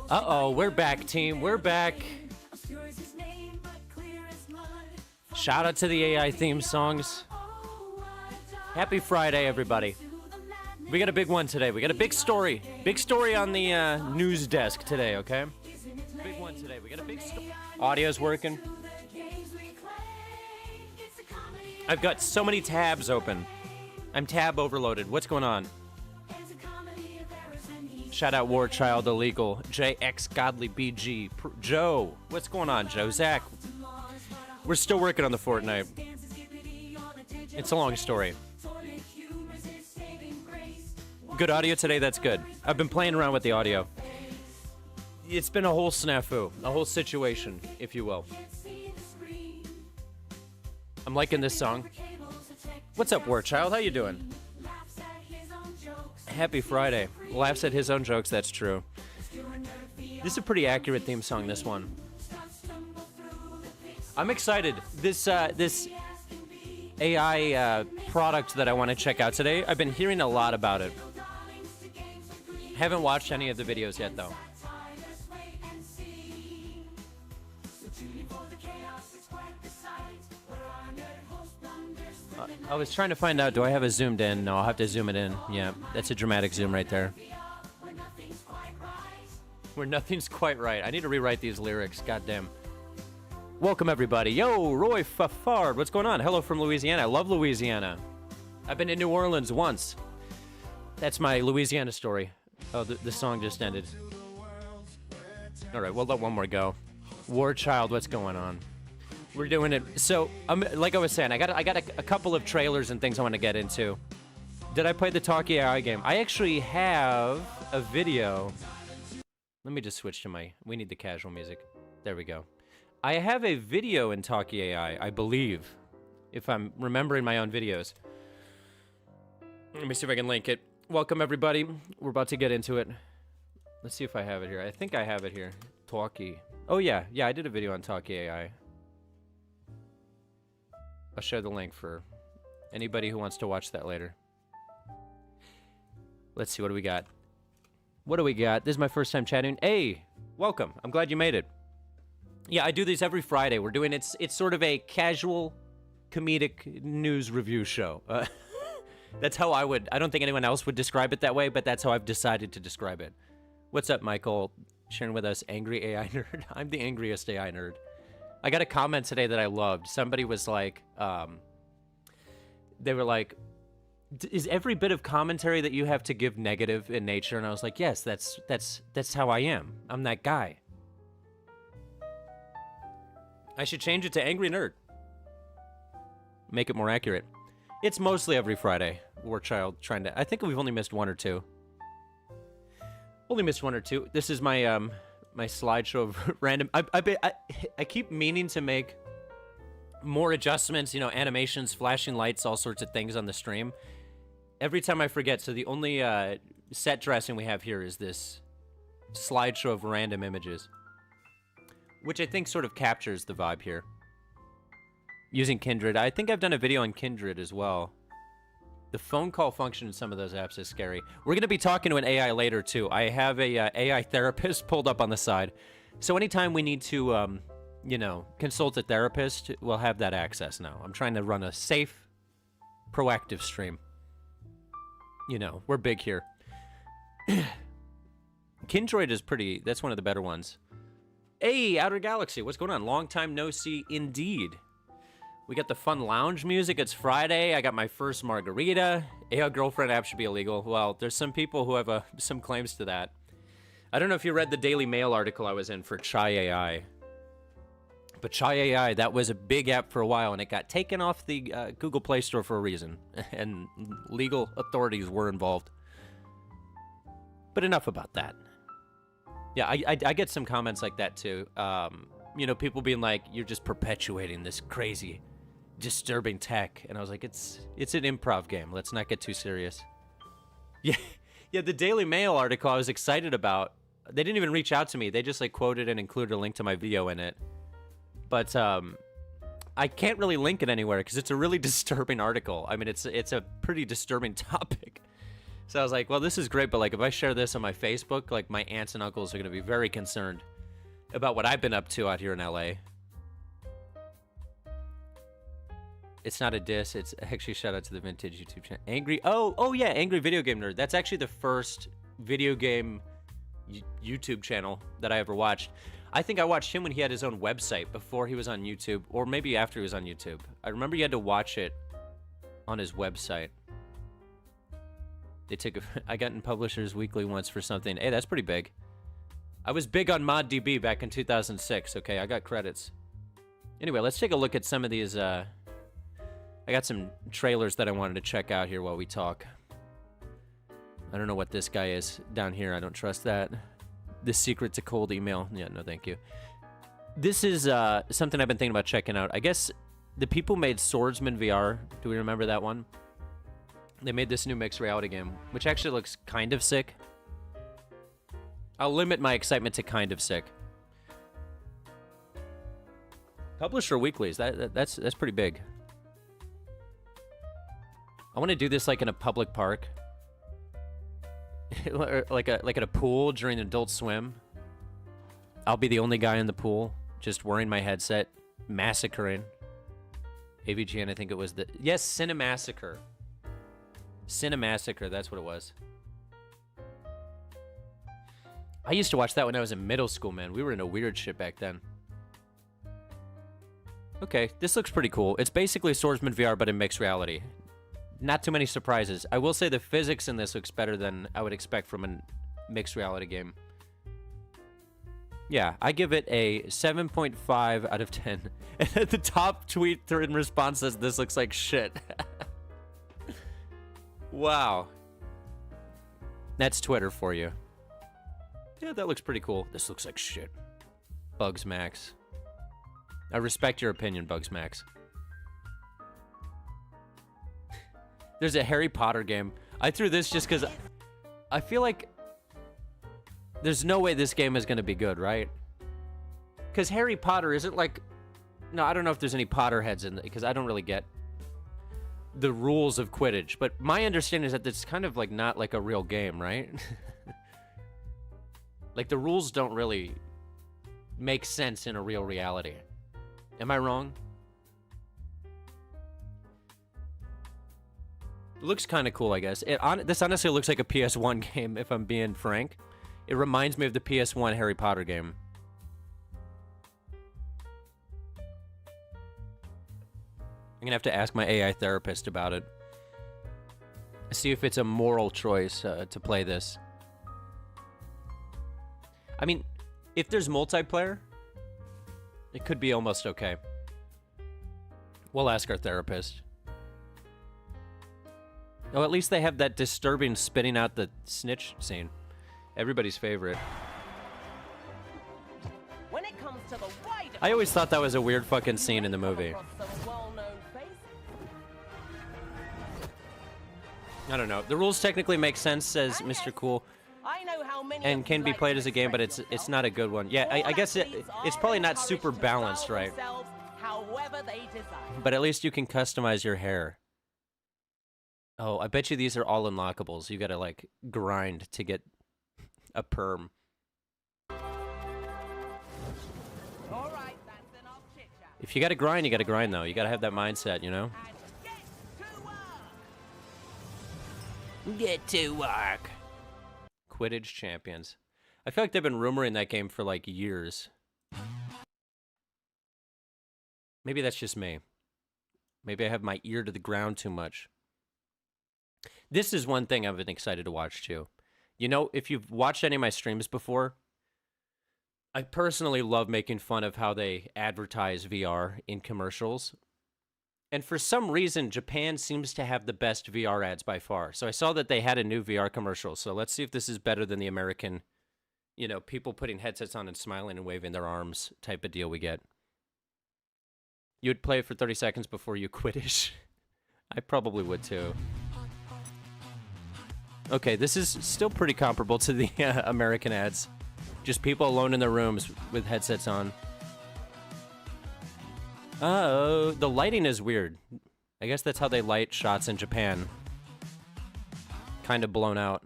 Uh-oh, we're back, team. We're back. Shout out to the AI theme songs. Happy Friday, everybody. We got a big one today. We got a big story. Big story on the news desk today, okay? Big one today. We got a big story. Audio's working. I've got so many tabs open. I'm tab overloaded. What's going on? Shout out Warchild Illegal, JX Godly BG, Joe. What's going on, Joe? Zach. We're still working on the Fortnite. It's a long story. Good audio today, that's good. I've been playing around with the audio. It's been a whole snafu, a whole situation, if you will. I'm liking this song. What's up, Warchild? How you doing? Happy Friday. Laughs at his own jokes, that's true. This is a pretty accurate theme song, this one. I'm excited. This AI product that I want to check out today, I've been hearing a lot about it. Haven't watched any of the videos yet, though. I was trying to find out, do I have it zoomed in? No, I'll have to zoom it in. Yeah, that's a dramatic zoom right there. Where nothing's quite right. I need to rewrite these lyrics, goddamn. Welcome, everybody. Yo, Roy Fafard, what's going on? Hello from Louisiana. I love Louisiana. I've been to New Orleans once. That's my Louisiana story. Oh, the song just ended. All right, we'll let one more go. Warchild, what's going on? We're doing it. So, like I was saying, I got a couple of trailers and things I want to get into. Did I play the Talkie AI game? I actually have a video. Let me just switch to my... We need the casual music. There we go. I have a video in Talkie AI, I believe, if I'm remembering my own videos. Let me see if I can link it. Welcome, everybody. We're about to get into it. Let's see if I have it here. I think I have it here. Talkie. Oh, yeah. Yeah, I did a video on Talkie AI. I'll share the link for anybody who wants to watch that later. Let's see, what do we got? What do we got? This is my first time chatting. Hey, welcome. I'm glad you made it. Yeah, I do these every Friday. We're doing it's sort of a casual comedic news review show. That's how I don't think anyone else would describe it that way, but that's how I've decided to describe it. What's up, Michael? Sharing with us, angry AI nerd. I'm the angriest AI nerd. I got a comment today that I loved. Somebody was like, they were like, is every bit of commentary that you have to give negative in nature? And I was like, yes, that's how I am. I'm that guy. I should change it to angry nerd. Make it more accurate. It's mostly every Friday. Warchild trying to... I think we've only missed one or two. Only missed one or two. This is my my slideshow of random... I keep meaning to make more adjustments, you know, animations, flashing lights, all sorts of things on the stream. Every time I forget, so the only set dressing we have here is this slideshow of random images, which I think sort of captures the vibe here. Using Kindred. I think I've done a video on Kindred as well. The phone call function in some of those apps is scary. We're going to be talking to an AI later, too. I have a AI therapist pulled up on the side. So anytime we need to, you know, consult a therapist, we'll have that access now. I'm trying to run a safe, proactive stream. You know, we're big here. Kindroid is pretty... That's one of the better ones. Hey, Outer Galaxy, what's going on? Long time no see, indeed. We got the fun lounge music. It's Friday. I got my first margarita. AI girlfriend app should be illegal. Well, there's some people who have some claims to that. I don't know if you read the Daily Mail article I was in for Chai AI. But Chai AI, that was a big app for a while, and it got taken off the Google Play Store for a reason. And legal authorities were involved. But enough about that. Yeah, I get some comments like that, too. You know, people being like, you're just perpetuating this crazy... disturbing tech, and I was like, it's an improv game. Let's not get too serious. Yeah, the Daily Mail article I was excited about. They didn't even reach out to me. They just like quoted and included a link to my video in it. But I can't really link it anywhere because it's a really disturbing article. I mean, it's a pretty disturbing topic. So I was like, well, this is great, but like if I share this on my Facebook, like my aunts and uncles are going to be very concerned about what I've been up to out here in LA. It's not a diss. It's actually shout out to the vintage YouTube channel. Angry. Oh yeah, Angry Video Game Nerd. That's actually the first video game YouTube channel that I ever watched. I think I watched him when he had his own website before he was on YouTube, or maybe after he was on YouTube. I remember you had to watch it on his website. They took I got in Publishers Weekly once for something. Hey, that's pretty big. I was big on ModDB back in 2006. Okay, I got credits. Anyway, let's take a look at some of these. I got some trailers that I wanted to check out here while we talk. I don't know what this guy is down here. I don't trust that. The secret to cold email. Yeah, no, thank you. This is something I've been thinking about checking out. I guess the people made Swordsman VR. Do we remember that one? They made this new mixed reality game, which actually looks kind of sick. I'll limit my excitement to kind of sick. Publisher weeklies. That's pretty big. I want to do this like in a public park. like at a pool during Adult Swim. I'll be the only guy in the pool, just wearing my headset, massacring. AVGN, I think it was the... Yes, Cinemassacre. Cinemassacre, that's what it was. I used to watch that when I was in middle school, man. We were into weird shit back then. Okay, this looks pretty cool. It's basically Swordsman VR, but in mixed reality. Not too many surprises. I will say the physics in this looks better than I would expect from a mixed reality game. Yeah, I give it a 7.5 out of 10. And the top tweet in response says, this looks like shit. Wow. That's Twitter for you. Yeah, that looks pretty cool. This looks like shit. Bugs Max. I respect your opinion, Bugs Max. There's a Harry Potter game. I threw this just because I feel like there's no way this game is going to be good, right? Because Harry Potter isn't like... No, I don't know if there's any Potterheads in it, because I don't really get the rules of Quidditch. But my understanding is that it's kind of like not like a real game, right? Like the rules don't really make sense in a real reality. Am I wrong? It looks kind of cool, I guess. This honestly looks like a PS1 game, if I'm being frank. It reminds me of the PS1 Harry Potter game. I'm gonna have to ask my AI therapist about it. See if it's a moral choice to play this. I mean, if there's multiplayer, it could be almost okay. We'll ask our therapist. Oh, at least they have that disturbing spitting out the snitch scene. Everybody's favorite. When it comes to the wider... I always thought that was a weird fucking scene in the movie. I don't know. The rules technically make sense, says Mr. Cool. I know how many And can be played as a game, but it's not a good one. Yeah, I guess it's probably not super balanced, right? But at least you can customize your hair. Oh, I bet you these are all unlockables. You gotta, like, grind to get a perm. If you gotta grind, though. You gotta have that mindset, you know? Get to work. Quidditch Champions. I feel like they've been rumoring that game for, like, years. Maybe that's just me. Maybe I have my ear to the ground too much. This is one thing I've been excited to watch, too. You know, if you've watched any of my streams before, I personally love making fun of how they advertise VR in commercials. And for some reason, Japan seems to have the best VR ads by far. So I saw that they had a new VR commercial. So let's see if this is better than the American, you know, people putting headsets on and smiling and waving their arms type of deal we get. You would play it for 30 seconds before you Quidditch. I probably would, too. Okay, this is still pretty comparable to the American ads. Just people alone in their rooms with headsets on. Oh, the lighting is weird. I guess that's how they light shots in Japan. kind of blown out.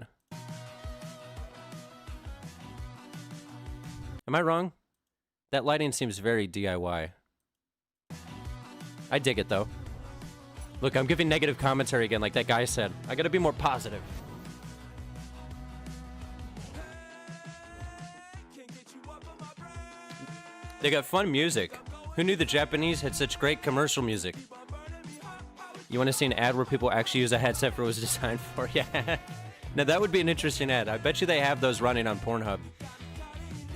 Am I wrong? That lighting seems very DIY. I dig it, though. Look, I'm giving negative commentary again, like that guy said. I gotta be more positive. They got fun music. Who knew the Japanese had such great commercial music? You want to see an ad where people actually use a headset for what it was designed for? Yeah. Now that would be an interesting ad. I bet you they have those running on Pornhub.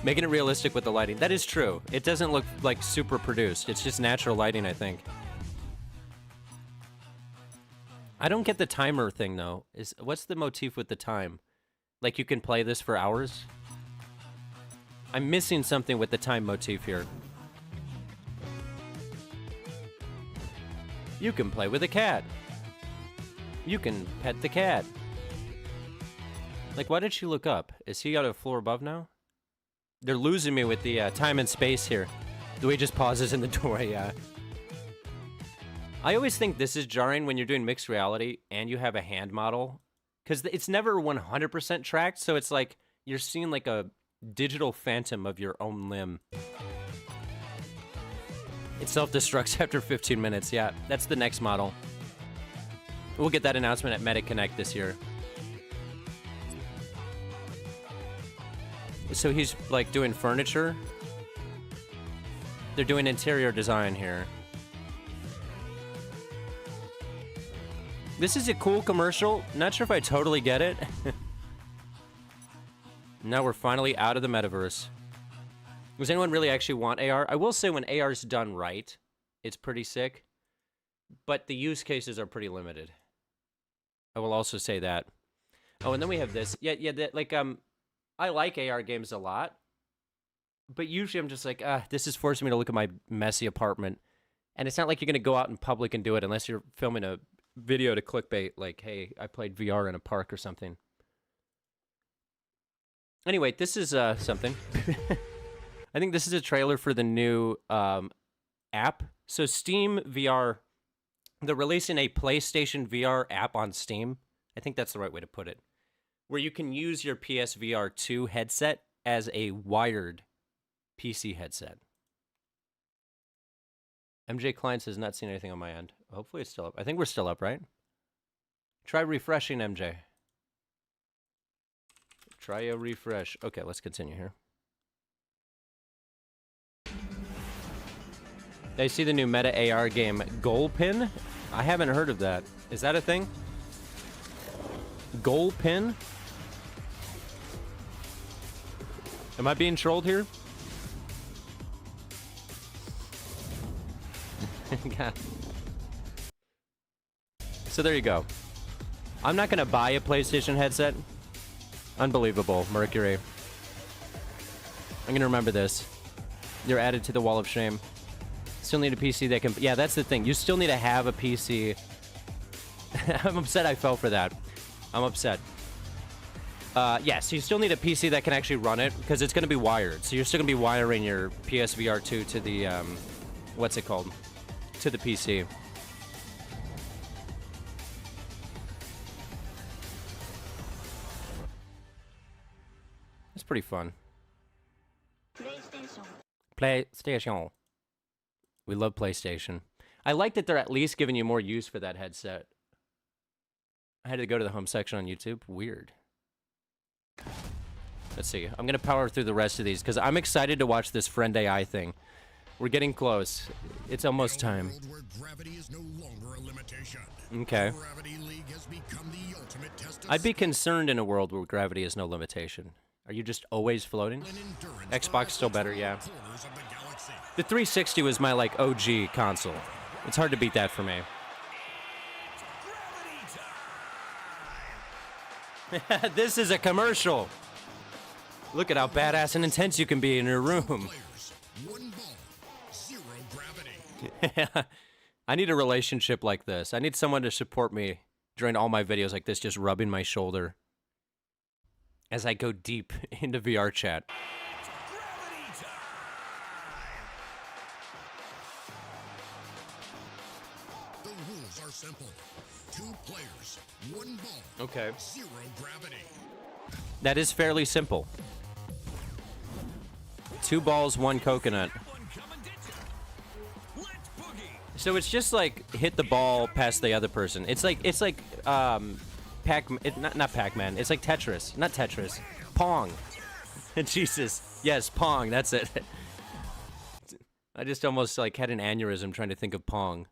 Making it realistic with the lighting. That is true. It doesn't look like super produced. It's just natural lighting, I think. I don't get the timer thing though. What's the motif with the time? Like you can play this for hours? I'm missing something with the time motif here. You can play with a cat. You can pet the cat. Like, why did she look up? Is he on a floor above now? They're losing me with the time and space here. The way he just pauses in the doorway, yeah. I always think this is jarring when you're doing mixed reality and you have a hand model. Because it's never 100% tracked, so it's like you're seeing like a digital phantom of your own limb. It self-destructs after 15 minutes, yeah. That's the next model. We'll get that announcement at MetaConnect this year. So he's like doing furniture. They're doing interior design here. This is a cool commercial. Not sure if I totally get it. Now we're finally out of the metaverse. Does anyone really actually want AR? I will say when AR's done right, it's pretty sick. But the use cases are pretty limited. I will also say that. Oh, and then we have this. Yeah, like, I like AR games a lot. But usually I'm just like, this is forcing me to look at my messy apartment. And it's not like you're going to go out in public and do it unless you're filming a video to clickbait, like, hey, I played VR in a park or something. Anyway, this is something. I think this is a trailer for the new app. So Steam VR, they're releasing a PlayStation VR app on Steam. I think that's the right way to put it. Where you can use your PSVR 2 headset as a wired PC headset. MJ Clients has not seen anything on my end. Hopefully it's still up. I think we're still up, right? Try refreshing, MJ. Try a refresh. Okay, let's continue here. I see the new Meta AR game, Goal Pin. I haven't heard of that. Is that a thing? Goal Pin? Am I being trolled here? God. So there you go. I'm not gonna buy a PlayStation headset. Unbelievable, Mercury. I'm gonna remember this. You're added to the wall of shame. Still need a PC that can... Yeah, that's the thing. You still need to have a PC. I'm upset I fell for that. I'm upset. Yes, you still need a PC that can actually run it, because it's going to be wired. So you're still going to be wiring your PSVR 2 to the, what's it called? To the PC. It's pretty fun. PlayStation. We love PlayStation. I like that they're at least giving you more use for that headset. I had to go to the home section on YouTube. Weird. Let's see. I'm going to power through the rest of these because I'm excited to watch this Friend AI thing. We're getting close. It's almost time. Okay. I'd be concerned in a world where gravity is no limitation. Are you just always floating? Xbox still better, yeah. The 360 was my, like, OG console. It's hard to beat that for me. This is a commercial. Look at how badass and intense you can be in your room. I need a relationship like this. I need someone to support me during all my videos like this, just rubbing my shoulder as I go deep into VR chat. 2 players, 1 ball. Okay. 0 gravity. That is fairly simple. 2 balls, 1 coconut. So it's just like hit the ball past the other person. It's like not Pac-Man. It's like Tetris, not Tetris. Pong. Jesus. Yes, Pong. That's it. I just almost like had an aneurysm trying to think of Pong.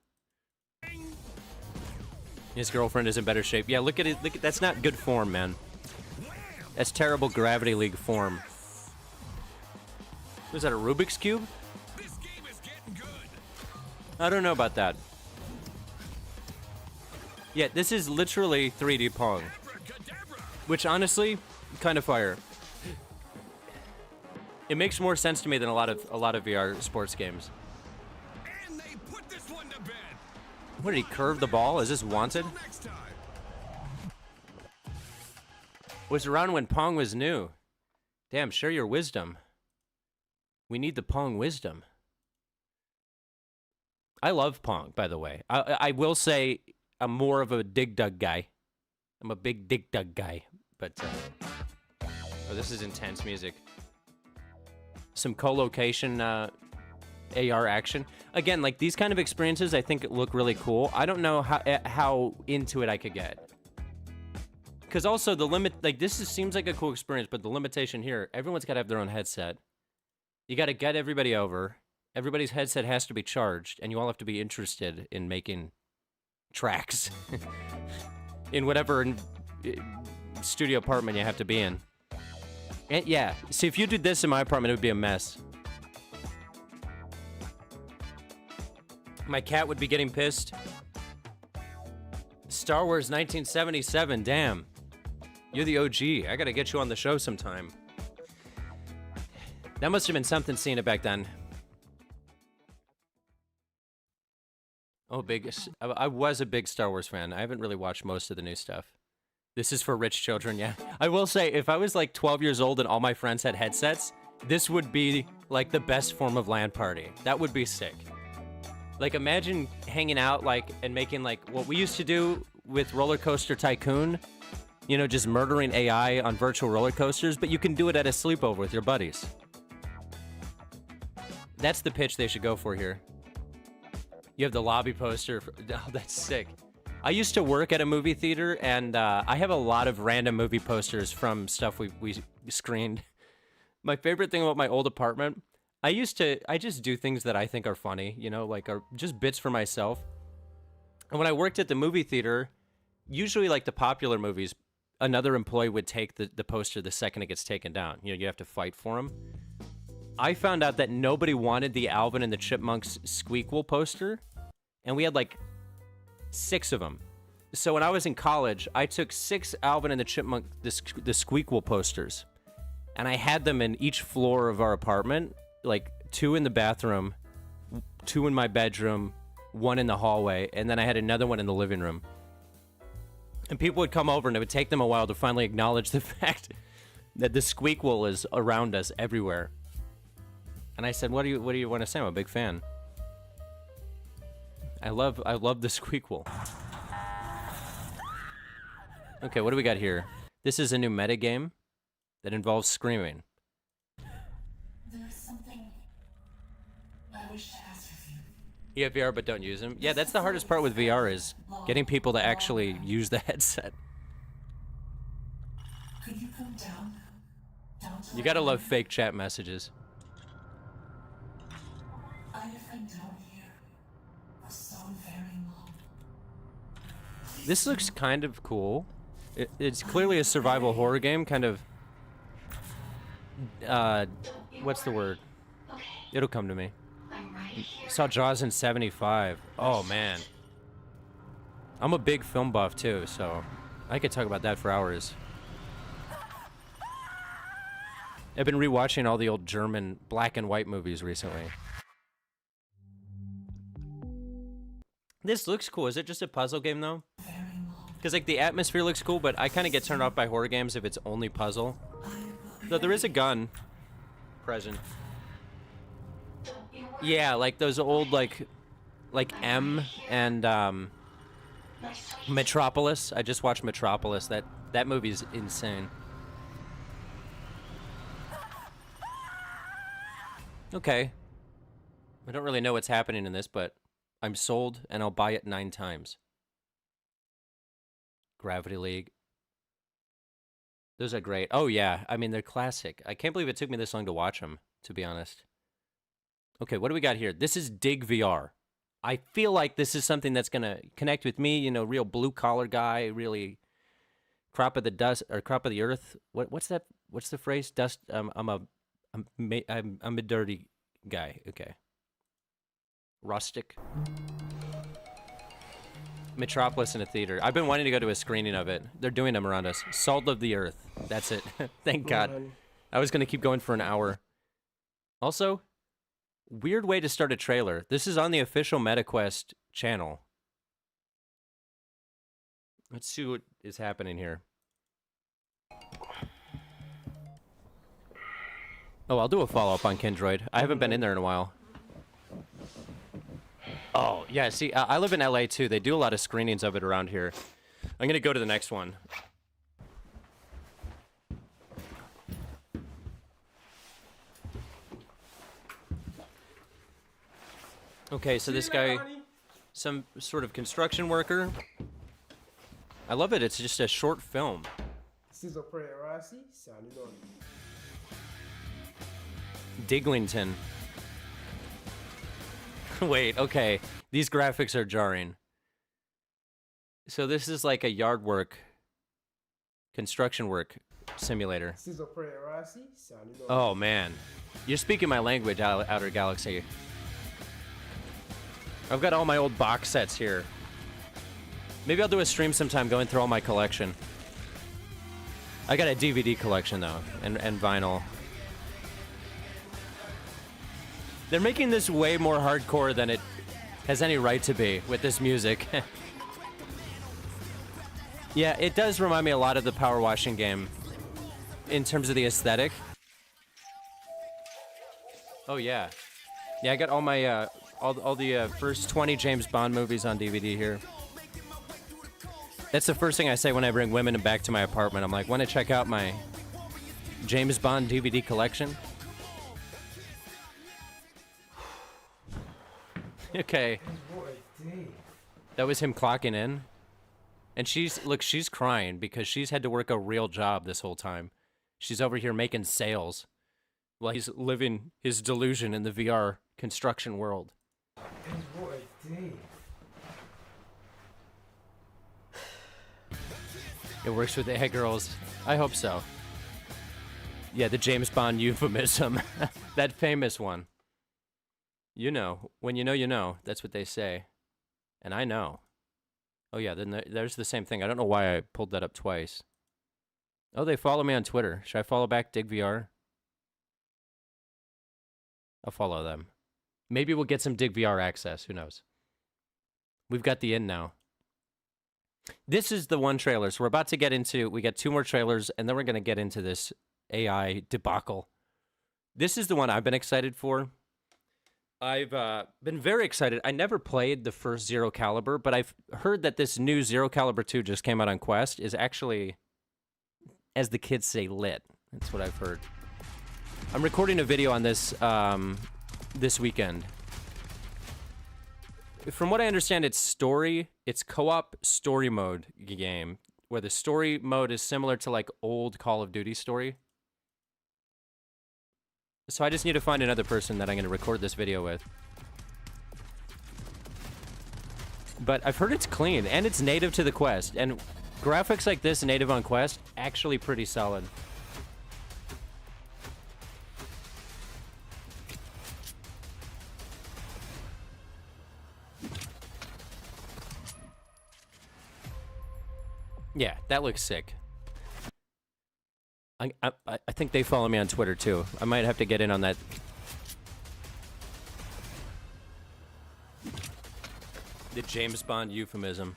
His girlfriend is in better shape. Yeah, look at it. Look at, that's not good form, man. That's terrible Gravity League form. Was that a Rubik's Cube? This game is getting good. I don't know about that. Yeah, this is literally 3D Pong. Which, honestly, kind of fire. It makes more sense to me than a lot of VR sports games. And they put this one to bed. What, did he curve the ball? Is this wanted? Next time. Was around when Pong was new. Damn, share your wisdom. We need the Pong wisdom. I love Pong, by the way. I will say I'm more of a Dig Dug guy. I'm a big Dig Dug guy. But, oh, this is intense music. Some co-location AR action. Again, like these kind of experiences I think look really cool. I don't know how into it I could get. Because also the limit, like seems like a cool experience, but the limitation here, everyone's got to have their own headset. You got to get everybody over. Everybody's headset has to be charged, and you all have to be interested in making tracks in whatever studio apartment you have to be in. And yeah, see, if you did this in my apartment, it would be a mess. My cat would be getting pissed. Star Wars 1977, damn. You're the OG. I gotta get you on the show sometime. That must have been something seeing it back then. Oh, I was a big Star Wars fan. I haven't really watched most of the new stuff. This is for rich children, yeah. I will say, if I was like 12 years old and all my friends had headsets, this would be like the best form of LAN party. That would be sick. Like, imagine hanging out like and making like what we used to do with Roller Coaster Tycoon. You know, just murdering AI on virtual roller coasters, but you can do it at a sleepover with your buddies. That's the pitch they should go for here. You have the lobby poster. Oh, that's sick. I used to work at a movie theater, and I have a lot of random movie posters from stuff we screened. My favorite thing about my old apartment, I just do things that I think are funny, you know, like are just bits for myself. And when I worked at the movie theater, usually like the popular movies, another employee would take the poster the second it gets taken down. You know, you have to fight for them. I found out that nobody wanted the Alvin and the Chipmunks Squeak Wall poster, and we had like 6 of them. So when I was in college, I took 6 Alvin and the Chipmunk, the Squeak Wall posters, and I had them in each floor of our apartment, like 2 in the bathroom, 2 in my bedroom, 1 in the hallway, and then I had another one in the living room. And people would come over, and it would take them a while to finally acknowledge the fact that the Squeak Wall is around us everywhere. And I said, what do you want to say? I'm a big fan. I love the Squeak Wall. Okay, what do we got here? This is a new meta game that involves screaming. There's something I wish to ask of you. You have VR but don't use them? Yeah, that's the hardest part with VR is getting people to actually use the headset. Could you come down to You gotta love fake chat messages. I have been down here for so very long. This looks kind of cool. It's clearly a survival horror game, kind of... what's the word? It'll come to me. Saw Jaws in 75. Oh, man. I'm a big film buff, too, so I could talk about that for hours. I've been rewatching all the old German black and white movies recently. This looks cool. Is it just a puzzle game, though? Because, like, the atmosphere looks cool, but I kind of get turned off by horror games if it's only puzzle. Though there is a gun present. Yeah, like those old, like M and, Metropolis. I just watched Metropolis. That movie's insane. Okay. I don't really know what's happening in this, but I'm sold and I'll buy it 9 times. Gravity League. Those are great. Oh, yeah. I mean, they're classic. I can't believe it took me this long to watch them, to be honest. Okay, what do we got here? This is Dig VR. I feel like this is something that's going to connect with me, you know, real blue-collar guy, really crop of the dust, or crop of the earth. What's that? What's the phrase? Dust, I'm a dirty guy. Okay. Rustic. Metropolis in a theater. I've been wanting to go to a screening of it. They're doing them around us. Salt of the Earth. That's it. Thank God. I was going to keep going for an hour. Also, weird way to start a trailer. This is on the official MetaQuest channel. Let's see what is happening here. Oh, I'll do a follow-up on Kindroid. I haven't been in there in a while. Oh, yeah, see, I live in LA, too. They do a lot of screenings of it around here. I'm going to go to the next one. Okay, so this guy, some sort of construction worker. I love it. It's just a short film. Diglington. Wait, okay. These graphics are jarring. So this is like a yard work, construction work simulator. Oh, man. You're speaking my language, Outer Galaxy. I've got all my old box sets here. Maybe I'll do a stream sometime going through all my collection. I got a DVD collection, though, and vinyl. They're making this way more hardcore than it has any right to be with this music. Yeah, it does remind me a lot of the power washing game in terms of the aesthetic. Oh, yeah. Yeah, I got all my, all the first 20 James Bond movies on DVD here. That's the first thing I say when I bring women back to my apartment. I'm like, want to check out my James Bond DVD collection? Okay. That was him clocking in. And she's crying because she's had to work a real job this whole time. She's over here making sales while he's living his delusion in the VR construction world. It works with the girls. I hope so. Yeah, the James Bond euphemism. That famous one. You know. When you know, you know. That's what they say. And I know. Oh, yeah, then there's the same thing. I don't know why I pulled that up twice. Oh, they follow me on Twitter. Should I follow back DigVR? I'll follow them. Maybe we'll get some DigVR access. Who knows? We've got the in now. This is the one trailer. So we're about to get into... We got 2 more trailers, and then we're going to get into this AI debacle. This is the one I've been excited for. I've been very excited. I never played the first Zero Caliber, but I've heard that this new Zero Caliber 2 just came out on Quest is actually, as the kids say, lit. That's what I've heard. I'm recording a video on this this weekend. From what I understand, it's co-op story mode game, where the story mode is similar to like old Call of Duty story. So I just need to find another person that I'm going to record this video with. But I've heard it's clean, and it's native to the Quest. And graphics like this native on Quest, actually pretty solid. Yeah, that looks sick. I think they follow me on Twitter, too. I might have to get in on that. The James Bond euphemism.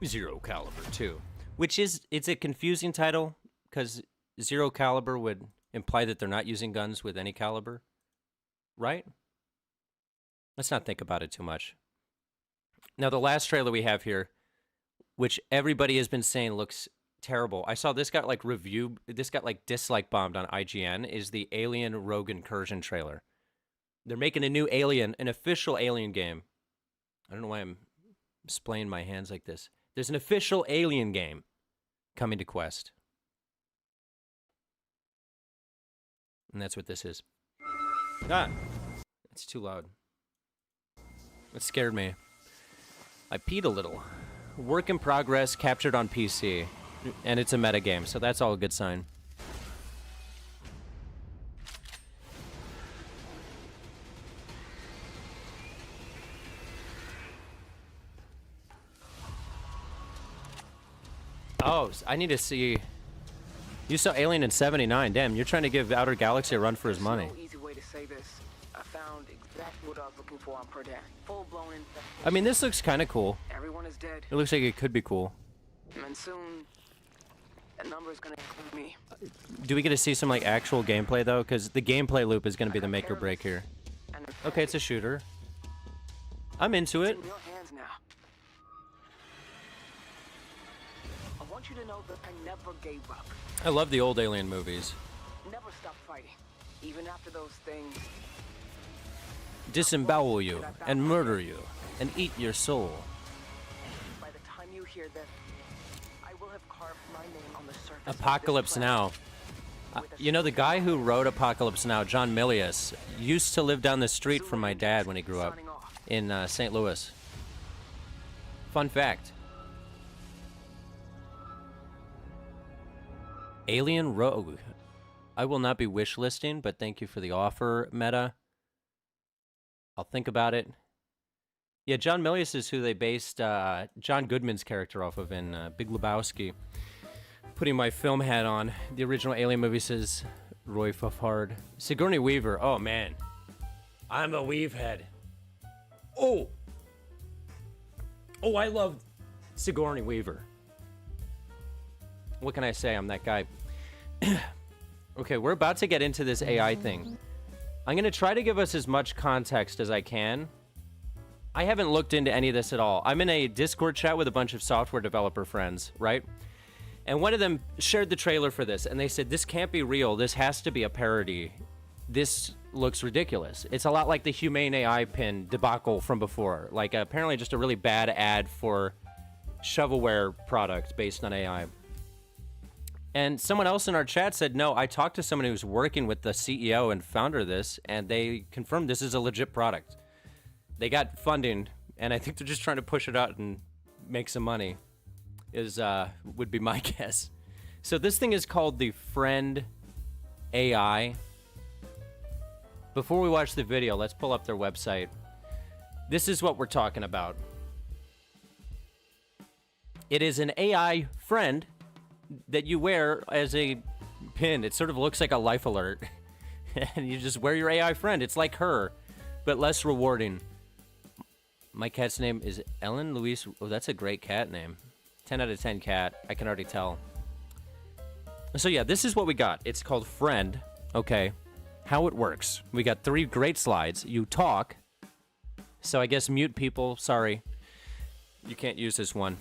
Zero Caliber 2. Which is, it's a confusing title, because Zero Caliber would imply that they're not using guns with any caliber. Right? Let's not think about it too much. Now, the last trailer we have here, which everybody has been saying looks terrible. I saw this got like dislike bombed on IGN, is the Alien Rogue Incursion trailer. They're making a new Alien, an official Alien game. I don't know why I'm splaying my hands like this. There's an official Alien game coming to Quest. And that's what this is. Ah! It's too loud. It scared me. I peed a little. Work in progress, captured on PC. And it's a metagame, so that's all a good sign. Oh, I need to see... You saw Alien in 79. Damn, you're trying to give Outer Galaxy a run for his money. No easy way to say this. I found exactly what I was looking for on Perdan. Full-blown infection. I mean, this looks kind of cool. Everyone is dead. It looks like it could be cool. And soon, that number is gonna include me. Do we get to see some, like, actual gameplay, though? Because the gameplay loop is going to be the make or break here. Okay, it's a shooter. I'm into it. In your hands now. I want you to know that I never gave up. I love the old Alien movies. Never stopped fighting. Even after those things. Disembowel you, and murder you, and eat your soul. By the time you hear this, I will have carved my name on the surface. Apocalypse Now. You know, the guy who wrote Apocalypse Now, John Milius, used to live down the street from my dad when he grew up in St. Louis. Fun fact. Alien Rogue. I will not be wishlisting, but thank you for the offer, Meta. I'll think about it. Yeah, John Milius is who they based John Goodman's character off of in Big Lebowski. Putting my film hat on. The original Alien movie says Roy Fuffard. Sigourney Weaver. Oh, man. I'm a weave head. Oh! Oh, I love Sigourney Weaver. What can I say? I'm that guy. Okay, we're about to get into this AI thing. I'm going to try to give us as much context as I can. I haven't looked into any of this at all. I'm in a Discord chat with a bunch of software developer friends, right? And one of them shared the trailer for this, and they said, this can't be real. This has to be a parody. This looks ridiculous. It's a lot like the Humane AI pin debacle from before. Like, apparently just a really bad ad for shovelware product based on AI. And someone else in our chat said, no, I talked to someone who's working with the CEO and founder of this, and they confirmed this is a legit product. They got funding, and I think they're just trying to push it out and make some money, would be my guess. So this thing is called the Friend AI. Before we watch the video, let's pull up their website. This is what we're talking about. It is an AI friend that you wear as a pin. It sort of looks like a life alert. And you just wear your AI friend. It's like her, but less rewarding. My cat's name is Ellen Louise. Oh, that's a great cat name. 10 out of 10 cat. I can already tell. So yeah, this is what we got. It's called Friend. Okay. How it works. We got 3 great slides. You talk. So I guess mute people. Sorry. You can't use this one.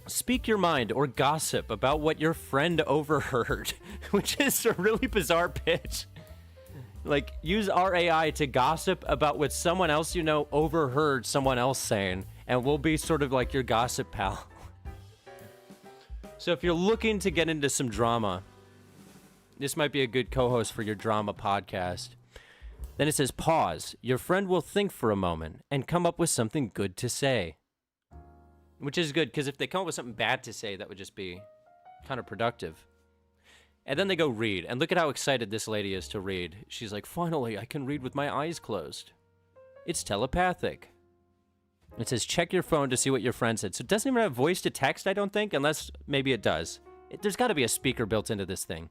Speak your mind or gossip about what your friend overheard, which is a really bizarre pitch. Like, use our AI to gossip about what someone else you know overheard someone else saying, and we'll be sort of like your gossip pal. So if you're looking to get into some drama, this might be a good co-host for your drama podcast. Then it says, pause. Your friend will think for a moment and come up with something good to say. Which is good, because if they come up with something bad to say, that would just be counterproductive. And then they go read. And look at how excited this lady is to read. She's like, finally, I can read with my eyes closed. It's telepathic. It says, check your phone to see what your friend said. So it doesn't even have voice to text, I don't think, unless maybe it does. There's got to be a speaker built into this thing.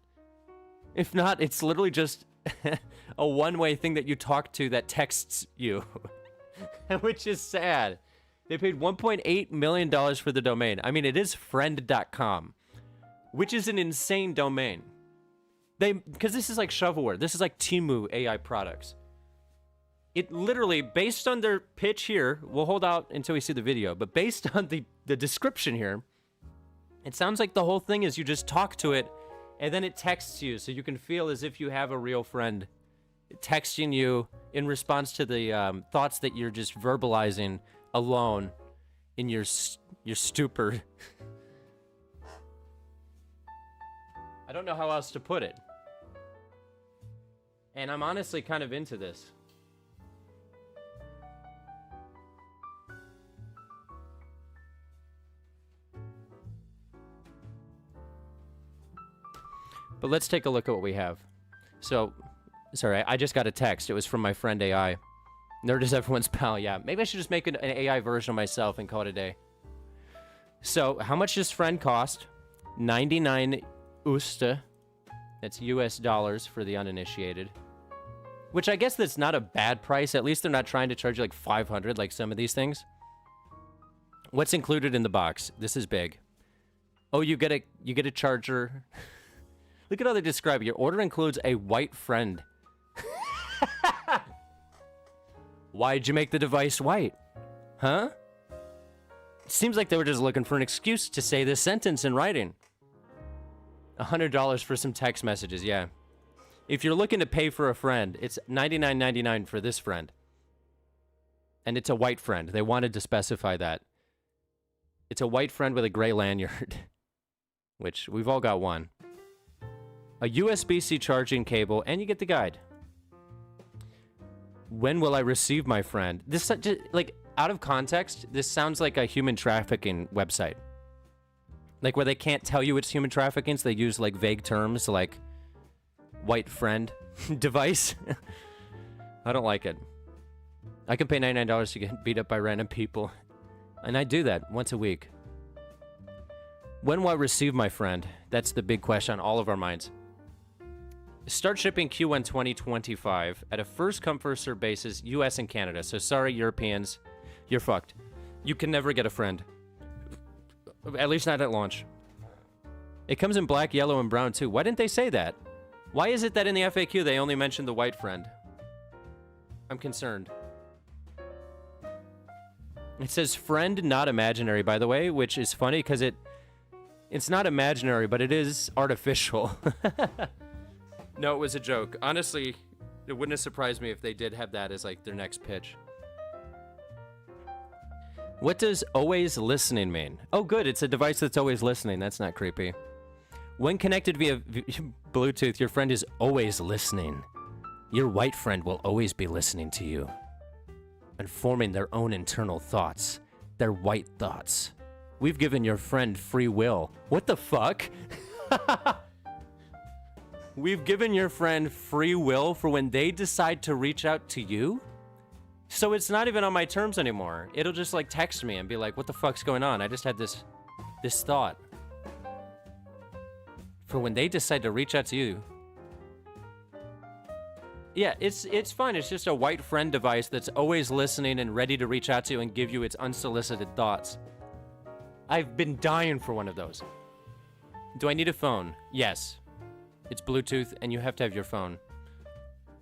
If not, it's literally just a one-way thing that you talk to that texts you. Which is sad. They paid $1.8 million for the domain. I mean, it is friend.com, which is an insane domain. Because this is like shovelware. This is like Temu AI products. It literally, based on their pitch here, we'll hold out until we see the video, but based on the description here, it sounds like the whole thing is you just talk to it, and then it texts you, so you can feel as if you have a real friend texting you in response to the thoughts that you're just verbalizing alone in your stupor. I don't know how else to put it. And I'm honestly kind of into this. But let's take a look at what we have. So, sorry, I just got a text. It was from my friend AI. Nerd is everyone's pal. Yeah, maybe I should just make an AI version of myself and call it a day. So, how much does friend cost? 99 Usta. That's US dollars for the uninitiated. Which I guess that's not a bad price. At least they're not trying to charge you like 500 like some of these things. What's included in the box? This is big. Oh, you get a charger. Look at how they describe it. Your order includes a white friend. Why'd you make the device white? Huh? It seems like they were just looking for an excuse to say this sentence in writing. $100 for some text messages, yeah. If you're looking to pay for a friend, it's $99.99 for this friend. And it's a white friend. They wanted to specify that. It's a white friend with a gray lanyard. Which, we've all got one. A USB-C charging cable, and you get the guide. When will I receive my friend? This, like, out of context, this sounds like a human trafficking website. Like, where they can't tell you it's human trafficking, so they use, like, vague terms, like white friend device. I don't like it. I can pay $99 to get beat up by random people. And I do that once a week. When will I receive my friend? That's the big question on all of our minds. Start shipping Q1 2025 at a first-come, first-served basis, US and Canada. So sorry, Europeans, you're fucked. You can never get a friend. At least not at launch. It comes in black, yellow, and brown, too. Why didn't they say that? Why is it that in the FAQ they only mentioned the white friend? I'm concerned. It says friend, not imaginary, by the way, which is funny because it's not imaginary, but it is artificial. No, it was a joke. Honestly, it wouldn't have surprised me if they did have that as, like, their next pitch. What does always listening mean? Oh, good. It's a device that's always listening. That's not creepy. When connected via Bluetooth, your friend is always listening. Your white friend will always be listening to you and forming their own internal thoughts, their white thoughts. We've given your friend free will. What the fuck? We've given your friend free will for when they decide to reach out to you? So it's not even on my terms anymore. It'll just, like, text me and be like, what the fuck's going on? I just had this thought. For when they decide to reach out to you. Yeah, it's fine. It's just a white friend device that's always listening and ready to reach out to you and give you its unsolicited thoughts. I've been dying for one of those. Do I need a phone? Yes. It's Bluetooth, and you have to have your phone.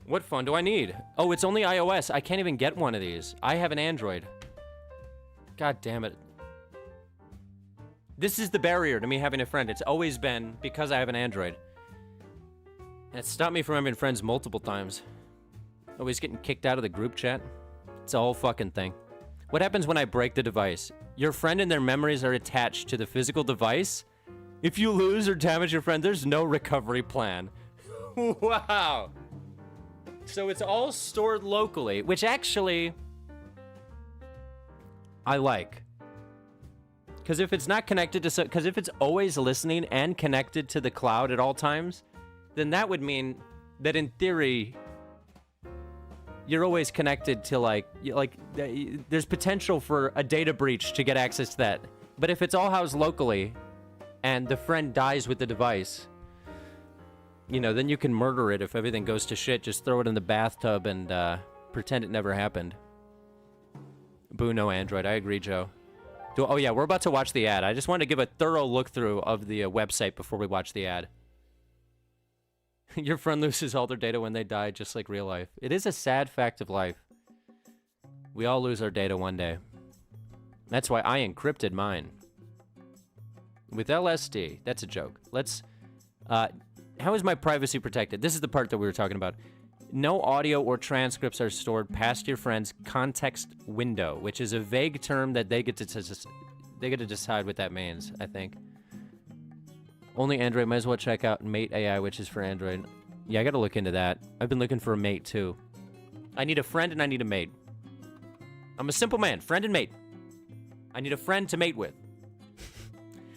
What phone do I need? Oh, it's only iOS. I can't even get one of these. I have an Android. God damn it. This is the barrier to me having a friend. It's always been because I have an Android. And it's stopped me from having friends multiple times. Always getting kicked out of the group chat. It's a whole fucking thing. What happens when I break the device? Your friend and their memories are attached to the physical device? If you lose or damage your friend, there's no recovery plan. Wow. So it's all stored locally, which actually I like. Because if it's not connected to, because if it's always listening and connected to the cloud at all times, then that would mean that in theory, you're always connected to there's potential for a data breach to get access to that. But if it's all housed locally and the friend dies with the device, you know, then you can murder it if everything goes to shit. Just throw it in the bathtub and pretend it never happened. Boo, no Android. I agree, Joe. Oh, yeah, we're about to watch the ad. I just wanted to give a thorough look-through of the website before we watch the ad. Your friend loses all their data when they die, just like real life. It is a sad fact of life. We all lose our data one day. That's why I encrypted mine. With LSD. That's a joke. Let's... how is my privacy protected? This is the part that we were talking about. No audio or transcripts are stored past your friend's context window, which is a vague term that they get to decide what that means, I think. Only Android. Might as well check out Mate AI, which is for Android. Yeah, I gotta look into that. I've been looking for a mate, too. I need a friend and I need a mate. I'm a simple man. Friend and mate. I need a friend to mate with.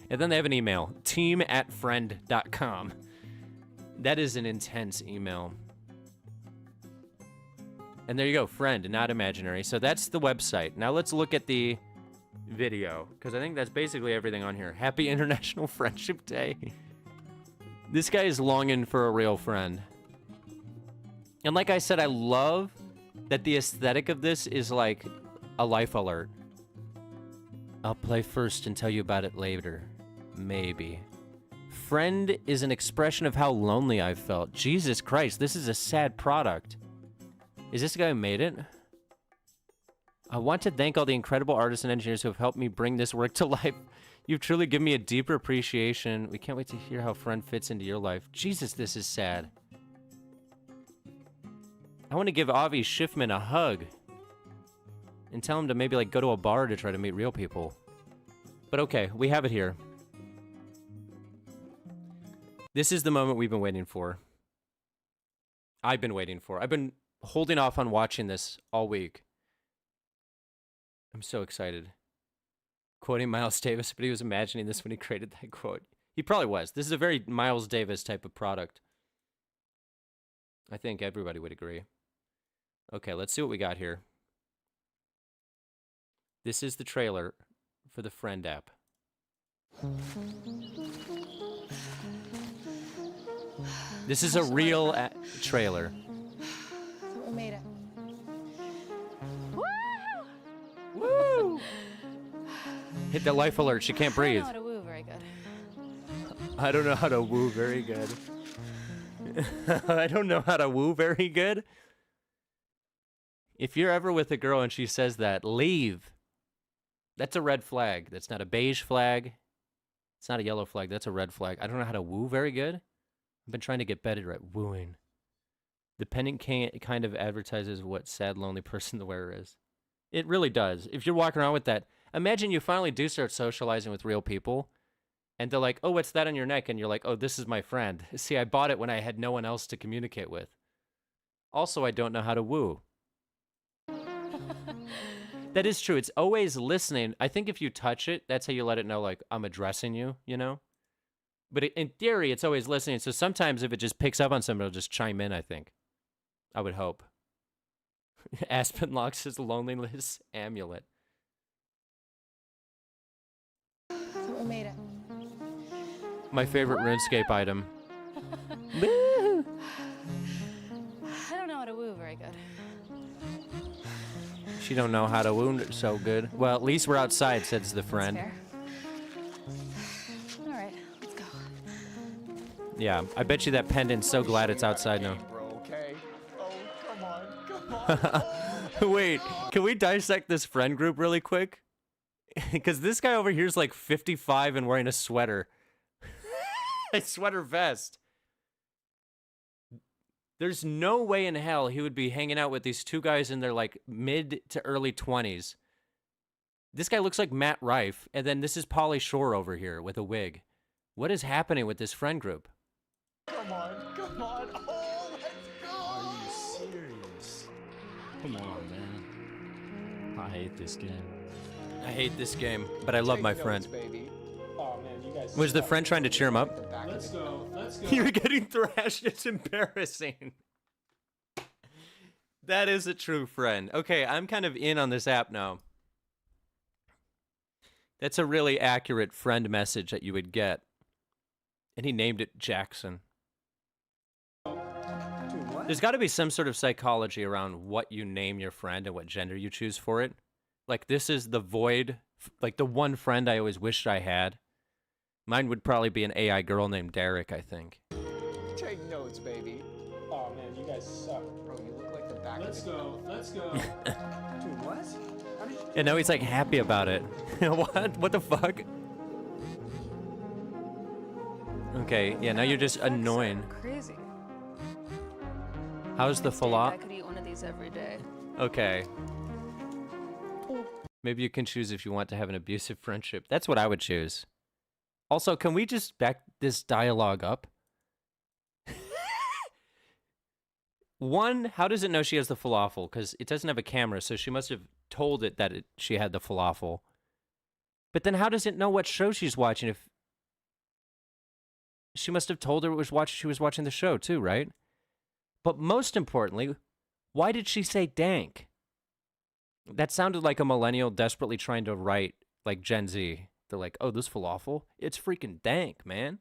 And then they have an email. team@friend.com. That is an intense email. And there you go. Friend, not imaginary. So that's the website. Now let's look at the video, because I think that's basically everything on here. Happy International Friendship Day. This guy is longing for a real friend. And like I said, I love that the aesthetic of this is like a life alert. I'll play first and tell you about it later. Maybe. Friend is an expression of how lonely I've felt. Jesus Christ, this is a sad product. Is this the guy who made it? I want to thank all the incredible artists and engineers who have helped me bring this work to life. You've truly given me a deeper appreciation. We can't wait to hear how Friend fits into your life. Jesus, this is sad. I want to give Avi Schiffman a hug. And tell him to maybe, like, go to a bar to try to meet real people. But okay, we have it here. This is the moment we've been waiting for. I've been waiting for. I've been holding off on watching this all week. I'm so excited. Quoting Miles Davis, but he was imagining this when he created that quote. He probably was. This is a very Miles Davis type of product. I think everybody would agree. Okay, let's see what we got here. This is the trailer for the Friend app. This is a real trailer. We made it. Woo! Hit the life alert. She can't breathe. I don't know how to woo very good. I don't know how to woo very good. I don't know how to woo very good. If you're ever with a girl and she says that, leave. That's a red flag. That's not a beige flag. It's not a yellow flag. That's a red flag. I don't know how to woo very good. I've been trying to get better at wooing. The pendant kind of advertises what sad, lonely person the wearer is. It really does. If you're walking around with that, imagine you finally do start socializing with real people, and they're like, oh, what's that on your neck? And you're like, oh, this is my friend. See, I bought it when I had no one else to communicate with. Also, I don't know how to woo. That is true. It's always listening. I think if you touch it, that's how you let it know, like, I'm addressing you, you know? But in theory, it's always listening. So sometimes if it just picks up on something, it'll just chime in, I think. I would hope. Aspen locks his loneliness amulet. So we made it. My favorite RuneScape item. I don't know how to woo very good. She don't know how to wound so good. Well, at least we're outside, says the friend. Fair. All right, let's go. Yeah, I bet you that pendant's so glad it's outside now. Wait, can we dissect this friend group really quick? Because this guy over here is like 55 and wearing a sweater. A sweater vest. There's no way in hell he would be hanging out with these two guys in their like mid to early 20s. This guy looks like Matt Rife, and then this is Pauly Shore over here with a wig. What is happening with this friend group? Come on. Oh, let's go. Are you serious? Come on, man. I hate this game. I hate this game, but I love my friend. Baby. Oh, man, you guys. Was the friend trying to cheer him up? Let's go. You're getting thrashed. It's embarrassing. That is a true friend. Okay, I'm kind of in on this app now. That's a really accurate friend message that you would get. And he named it Jackson. There's got to be some sort of psychology around what you name your friend and what gender you choose for it. Like, this is the void, like the one friend I always wished I had. Mine would probably be an AI girl named Derek, I think. Take notes, baby. Oh man, you guys suck. Bro, you look like the back Let's of the go. Let's go. Dude, what? How did you And now he's like happy about it. What? What the fuck? Okay, yeah, now you're just annoying. Crazy. How's the I falafel? could eat one of these every day. Okay. Maybe you can choose if you want to have an abusive friendship. That's what I would choose. Also, can we just back this dialogue up? One, how does it know she has the falafel? Because it doesn't have a camera, so she must have told it that she had the falafel. But then how does it know what show she's watching if... She must have told her she was watching the show too, right? But most importantly, why did she say dank? That sounded like a millennial desperately trying to write like Gen Z. They're like, oh, this falafel? It's freaking dank, man.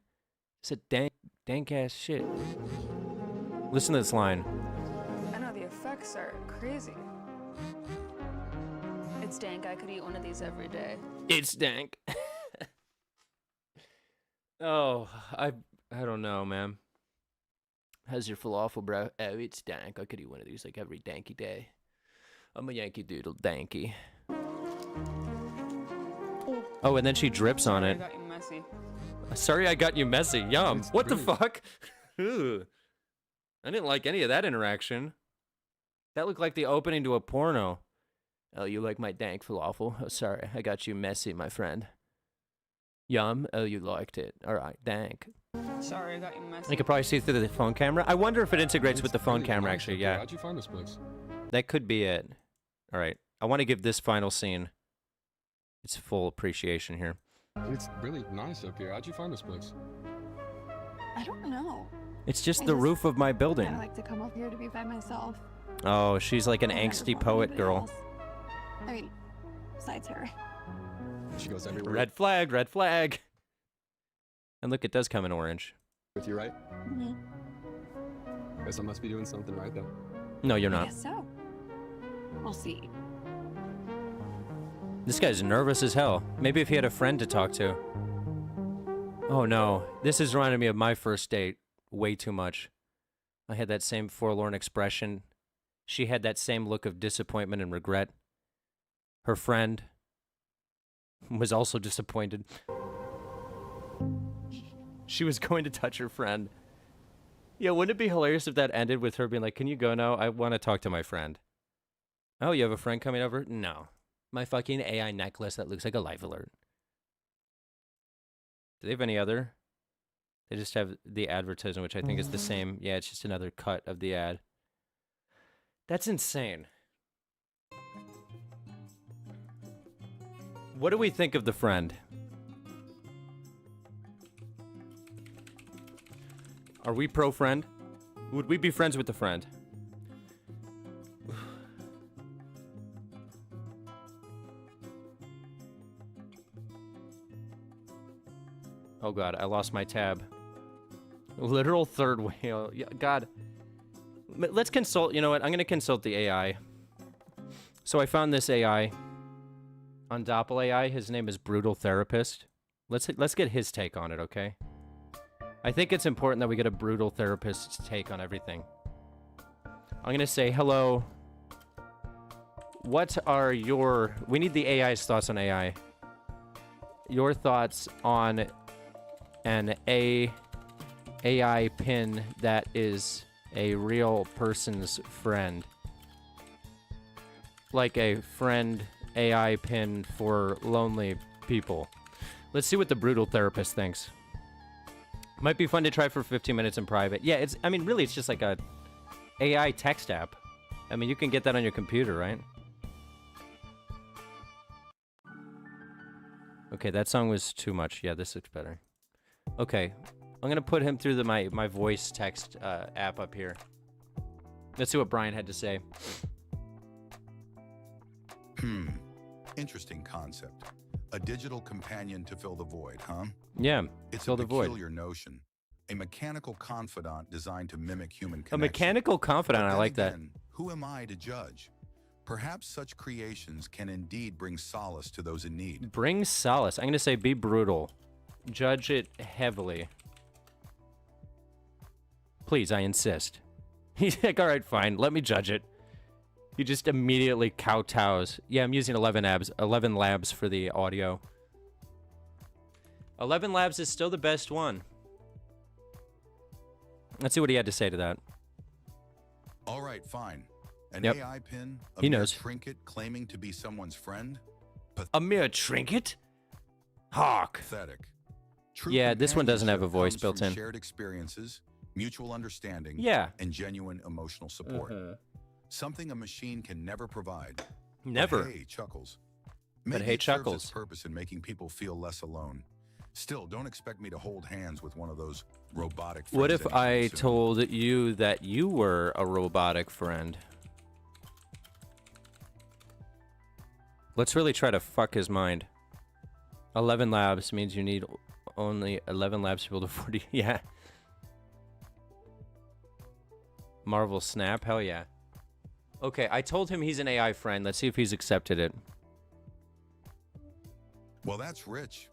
It's a dank ass shit. Listen to this line. I know the effects are crazy. It's dank. I could eat one of these every day. It's dank. Oh, I don't know, man. How's your falafel, bro? Oh, it's dank. I could eat one of these like every danky day. I'm a Yankee Doodle danky. Oh, and then she drips on I it. got you messy. Sorry I got you messy. Yum. It's What the really- fuck? Ugh. I didn't like any of that interaction. That looked like the opening to a porno. Oh, you like my dank falafel? Oh, sorry. I got you messy, my friend. Yum. Oh, you liked it. All right. Dank. Sorry, I got you messy. You could probably see through the phone camera. I wonder if it integrates with the phone really camera, nice actually. up here. Yeah. How'd you find this place? That could be it. All right. I want to give this final scene its full appreciation here. It's really nice up here. How'd you find this place? I don't know. It's just I the just roof of my building. I like to come up here to be by myself. Oh, she's like an I never angsty want poet anybody girl. else. I mean, besides her. She goes everywhere Red flag, red flag. And look, it does come in orange. with you, right? Mm-hmm. Guess I must be doing something right then. No, you're I not. guess so. We'll see. This guy's nervous as hell. Maybe if he had a friend to talk to. Oh no, this is reminding me of my first date way too much. I had that same forlorn expression. She had that same look of disappointment and regret. Her friend was also disappointed. She was going to touch her friend. Yeah, wouldn't it be hilarious if that ended with her being like, can you go now? I want to talk to my friend. Oh, you have a friend coming over? No. My fucking AI necklace that looks like a life alert. Do they have any other? They just have the advertisement, which I think is the same. Yeah, it's just another cut of the ad. That's insane. What do we think of the friend? Are we pro-friend? Would we be friends with the friend? Oh god, I lost my tab. Literal third wheel. Yeah, god. Let's consult, you know what? I'm going to consult the AI. So I found this AI on Doppel AI. His name is Brutal Therapist. Let's get his take on it, okay? I think it's important that we get a brutal therapist's take on everything. I'm going to say, hello. What are your... We need the AI's thoughts on AI. Your thoughts on an AI pin that is a real person's friend. Like a friend AI pin for lonely people. Let's see what the brutal therapist thinks. Might be fun to try for 15 minutes in private. Yeah, I mean, really, it's just like a AI text app. I mean, you can get that on your computer, right? Okay, that song was too much. Yeah, this looks better. Okay, I'm gonna put him through my voice text app up here. Let's see what Brian had to say. Interesting concept. A digital companion to fill the void, huh? Yeah, It's fill a the void. peculiar notion. A mechanical confidant designed to mimic human A connection. mechanical confidant, But I then like that. again, who am I to judge? Perhaps such creations can indeed bring solace to those in need. Bring solace. I'm gonna say be brutal. Judge it heavily. Please, I insist. He's like, all right, fine, let me judge it. He just immediately kowtows. Yeah, I'm using 11 labs for the audio. 11 labs is still the best one. Let's see what he had to say to that. All right, fine. An Yep. AI pin, a He mere knows. trinket claiming to be someone's friend? A mere trinket? Hawk. Pathetic. True Yeah, this one doesn't have a companionship voice comes built from in. Shared experiences, mutual understanding, Yeah. and genuine emotional support. Something a machine can never provide. Never. But hey, Chuckles. But Maybe hey, it serves Chuckles. its purpose in making people feel less alone. Still, don't expect me to hold hands with one of those robotic friends. What if anytime I soon. told you that you were a robotic friend? Let's really try to fuck his mind. 11 labs means you need only 11 labs to build a 40. Yeah. Marvel Snap? Hell yeah. Okay, I told him he's an AI friend. Let's see if he's accepted it. Well, that's rich.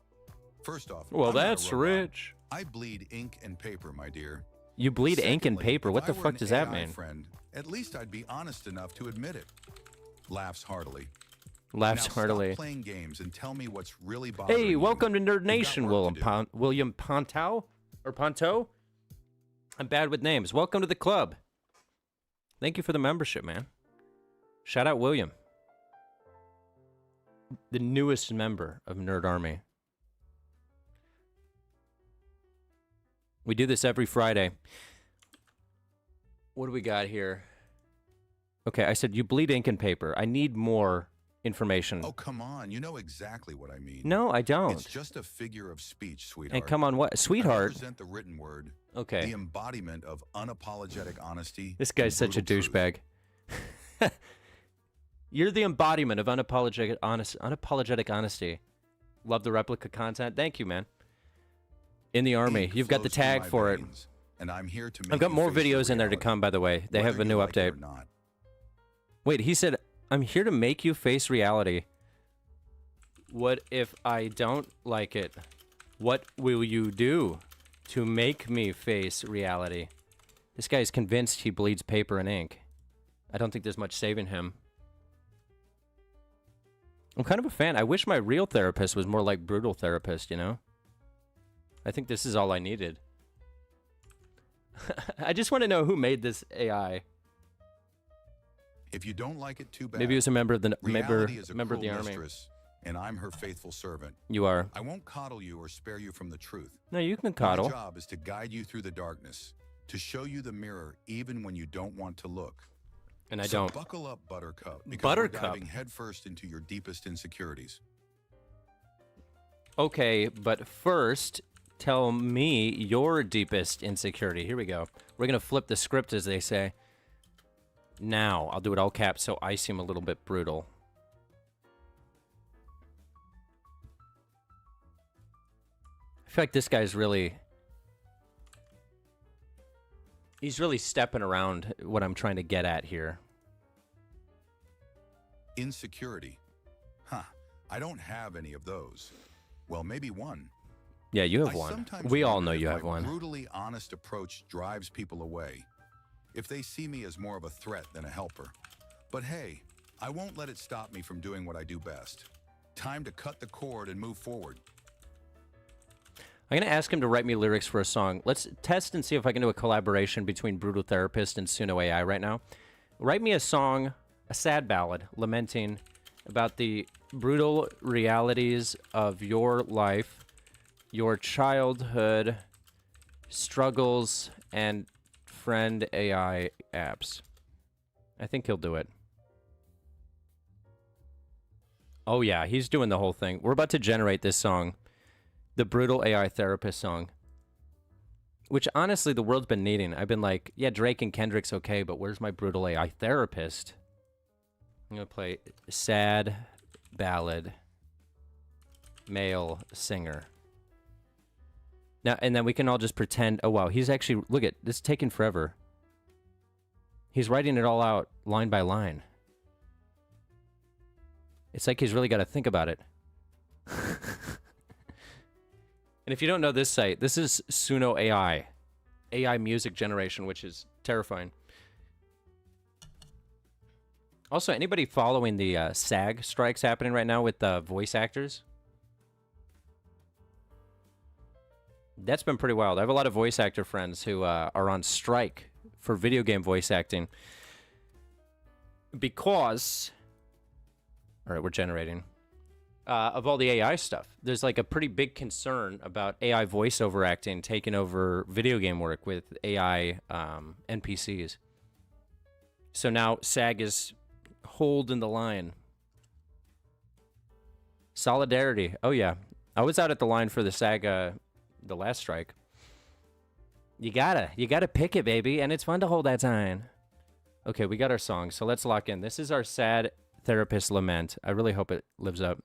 First off, Well, I'm not a that's robot. rich. I bleed ink and paper, my dear. You bleed ink and Secondly, paper. What if the I were fuck an does that AI mean? Friend, at least I'd be honest enough to admit it. Laughs heartily. Laughs Now heartily. Stop playing games and tell me what's really bothering Hey, you. welcome to Nerd You've got Nation, work to do. William Ponto? Or Ponto? I'm bad with names. Welcome to the club. Thank you for the membership, man. Shout out William. The newest member of Nerd Army. We do this every Friday. What do we got here? Okay, I said you bleed ink and paper. I need more information. Oh, come on. You know exactly what I mean. No, I don't. It's just a figure of speech, sweetheart. And come on, what? I Sweetheart. represent the written word. Okay. The embodiment of unapologetic honesty. This guy's and such a brutal truth. douchebag. You're the embodiment of unapologetic honesty. Love the replica content. Thank you, man. In the army. Ink You've got the flows through tag my for it. veins, and I'm here to I've make got you more face your videos in there to reality, come, by the way. They have whether a new you like it update. or not. Wait, he said, I'm here to make you face reality. What if I don't like it? What will you do to make me face reality? This guy's convinced he bleeds paper and ink. I don't think there's much saving him. I'm kind of a fan. I wish my real therapist was more like brutal therapist, you know? I think this is all I needed. I just want to know who made this AI. If you don't like it, too bad. Maybe it was a member of the Reality is a member of the cruel army. mistress, and I'm her faithful servant. You are. I won't coddle you or spare you from the truth. No, you can coddle. My job is to guide you through the darkness, to show you the mirror even when you don't want to look. And I So don't. buckle up, Buttercup, because Buttercup? we're diving headfirst into your deepest insecurities. Okay, but first, tell me your deepest insecurity. Here we go. We're going to flip the script, as they say. Now, I'll do it all caps so I seem a little bit brutal. I feel like this guy's really... He's really stepping around what I'm trying to get at here. Insecurity. Huh. I don't have any of those. Well, maybe one. Yeah, you have I one. sometimes We all wonder know if you my have one. brutally honest approach drives people away. If they see me as more of a threat than a helper. But hey, I won't let it stop me from doing what I do best. Time to cut the cord and move forward. I'm going to ask him to write me lyrics for a song. Let's test and see if I can do a collaboration between Brutal Therapist and Suno AI right now. Write me a song, a sad ballad, lamenting about the brutal realities of your life, your childhood struggles, and friend AI apps. I think he'll do it. Oh yeah, he's doing the whole thing. We're about to generate this song. The Brutal AI Therapist song. Which, honestly, the world's been needing. I've been like, yeah, Drake and Kendrick's okay, but where's my Brutal AI Therapist? I'm going to play Sad Ballad Male Singer. Now, and then we can all just pretend, oh, wow, he's actually, look at, this is taking forever. He's writing it all out line by line. It's like he's really got to think about it. And if you don't know this site, this is Suno AI. AI music generation, which is terrifying. Also, anybody following the SAG strikes happening right now with voice actors? That's been pretty wild. I have a lot of voice actor friends who are on strike for video game voice acting because, all right, we're generating, of all the AI stuff. There's like a pretty big concern about AI voiceover acting taking over video game work with AI NPCs. So now SAG is holding the line. Solidarity. Oh, yeah. I was out at the line for the SAG, the last strike. You gotta pick it, baby, and it's fun to hold that sign. Okay, we got our song, so let's lock in. This is our sad therapist lament. I really hope it lives up.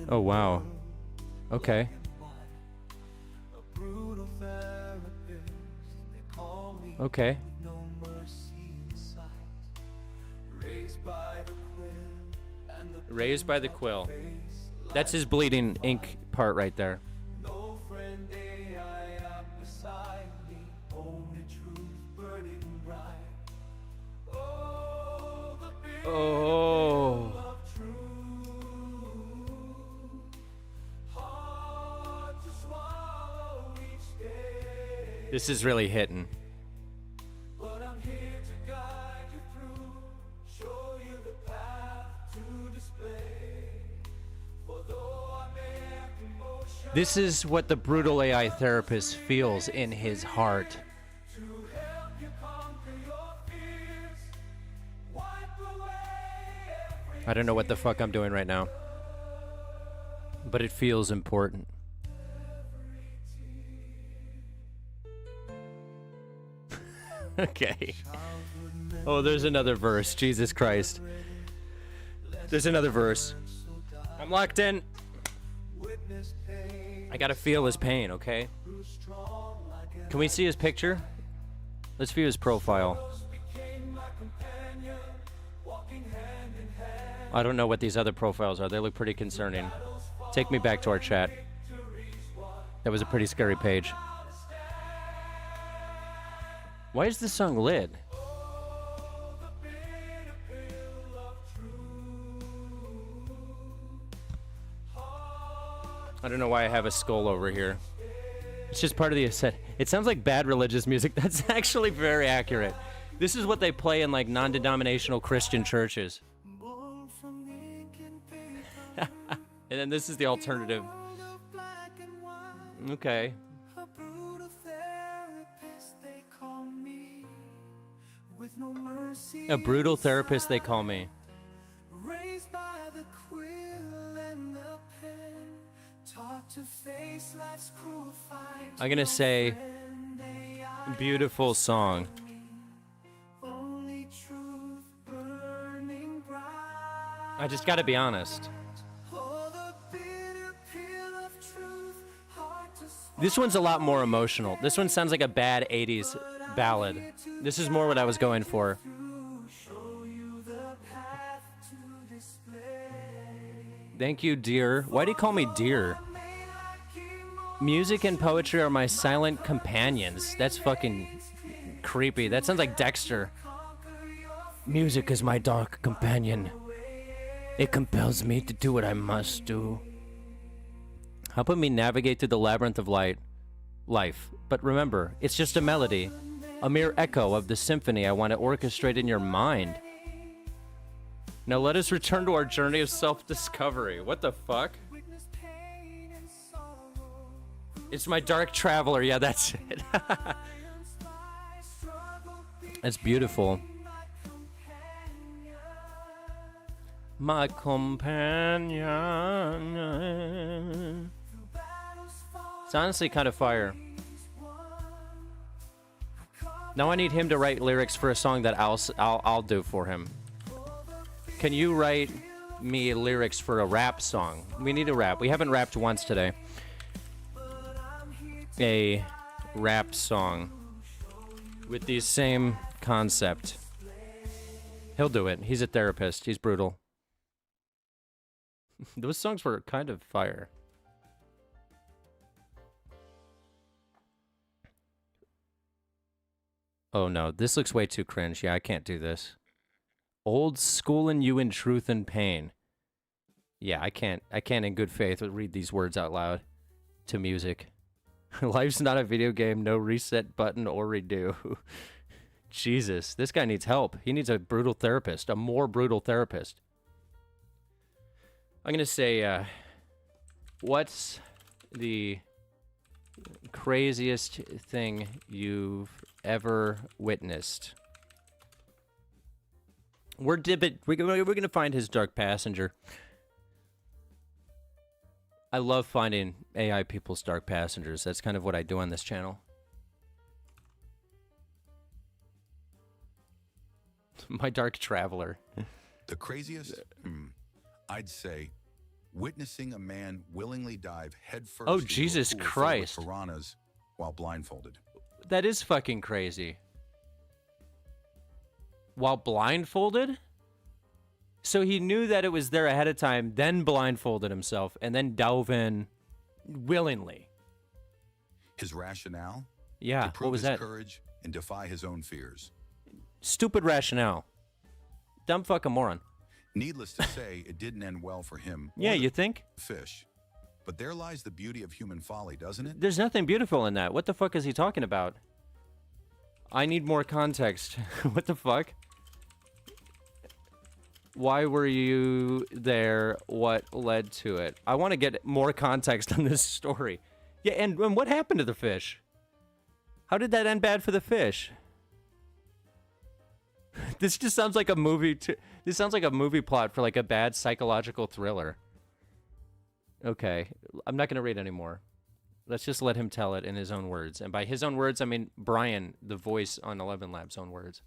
Oh, wow. Okay. Okay. Raised by the quill. That's his bleeding ink part right there. Oh. This is really hitting. This is what the brutal AI therapist feels in his heart. I don't know what the fuck I'm doing right now, but it feels important. Okay. Oh, there's another verse. Jesus Christ. There's another verse. I'm locked in. I gotta feel his pain, okay? Can we see his picture? Let's view his profile. I don't know what these other profiles are. They look pretty concerning. Take me back to our chat. That was a pretty scary page. Why is this song lit? I don't know why I have a skull over here. It's just part of the set. It sounds like bad religious music. That's actually very accurate. This is what they play in like non-denominational Christian churches. And then this is the alternative. Okay. A brutal therapist, they call me. I'm gonna say beautiful song. I just gotta be honest. This one's a lot more emotional. This one sounds like a bad 80s ballad. This is more what I was going for. Thank you, dear. Why do you call me dear? Music and poetry are my silent companions. That's fucking creepy. That sounds like Dexter. Music is my dark companion. It compels me to do what I must do. Help me navigate through the labyrinth of life. But remember, it's just a melody, a mere echo of the symphony I want to orchestrate in your mind. Now let us return to our journey of self-discovery. What the fuck? It's my dark traveler. Yeah, that's it. That's beautiful. My companion. It's honestly kind of fire. Now I need him to write lyrics for a song that I'll do for him. Can you write me lyrics for a rap song? We need a rap. We haven't rapped once today. A rap song with the same concept. He'll do it. He's a therapist. He's brutal. Those songs were kind of fire. Oh no, this looks way too cringe. Yeah, I can't do this. Old schoolin' you in truth and pain. Yeah, I can't in good faith read these words out loud to music. Life's not a video game, no reset button or redo. Jesus, this guy needs help. He needs a brutal therapist, a more brutal therapist. I'm gonna say, what's the craziest thing you've ever witnessed? We're gonna find his dark passenger. I love finding AI people's dark passengers. That's kind of what I do on this channel. My dark traveler. The craziest? I'd say witnessing a man willingly dive headfirst Oh, into a Jesus pool filled with Christ. piranhas while blindfolded. That is fucking crazy. While blindfolded? So he knew that it was there ahead of time, then blindfolded himself, and then dove in willingly. His rationale? Yeah, To prove what was his that? courage and defy his own fears. Stupid rationale. Dumb fucking moron. Needless to say, it didn't end well for him. Yeah, or you the think? fish. But there lies the beauty of human folly, doesn't it? There's nothing beautiful in that. What the fuck is he talking about? I need more context. What the fuck? Why were you there? What led to it? I want to get more context on this story. Yeah, and what happened to the fish? How did that end bad for the fish? This just sounds like a movie. This sounds like a movie plot for like a bad psychological thriller. Okay, I'm not gonna read anymore. Let's just let him tell it in his own words. And by his own words, I mean Brian, the voice on 11 Lab's own words.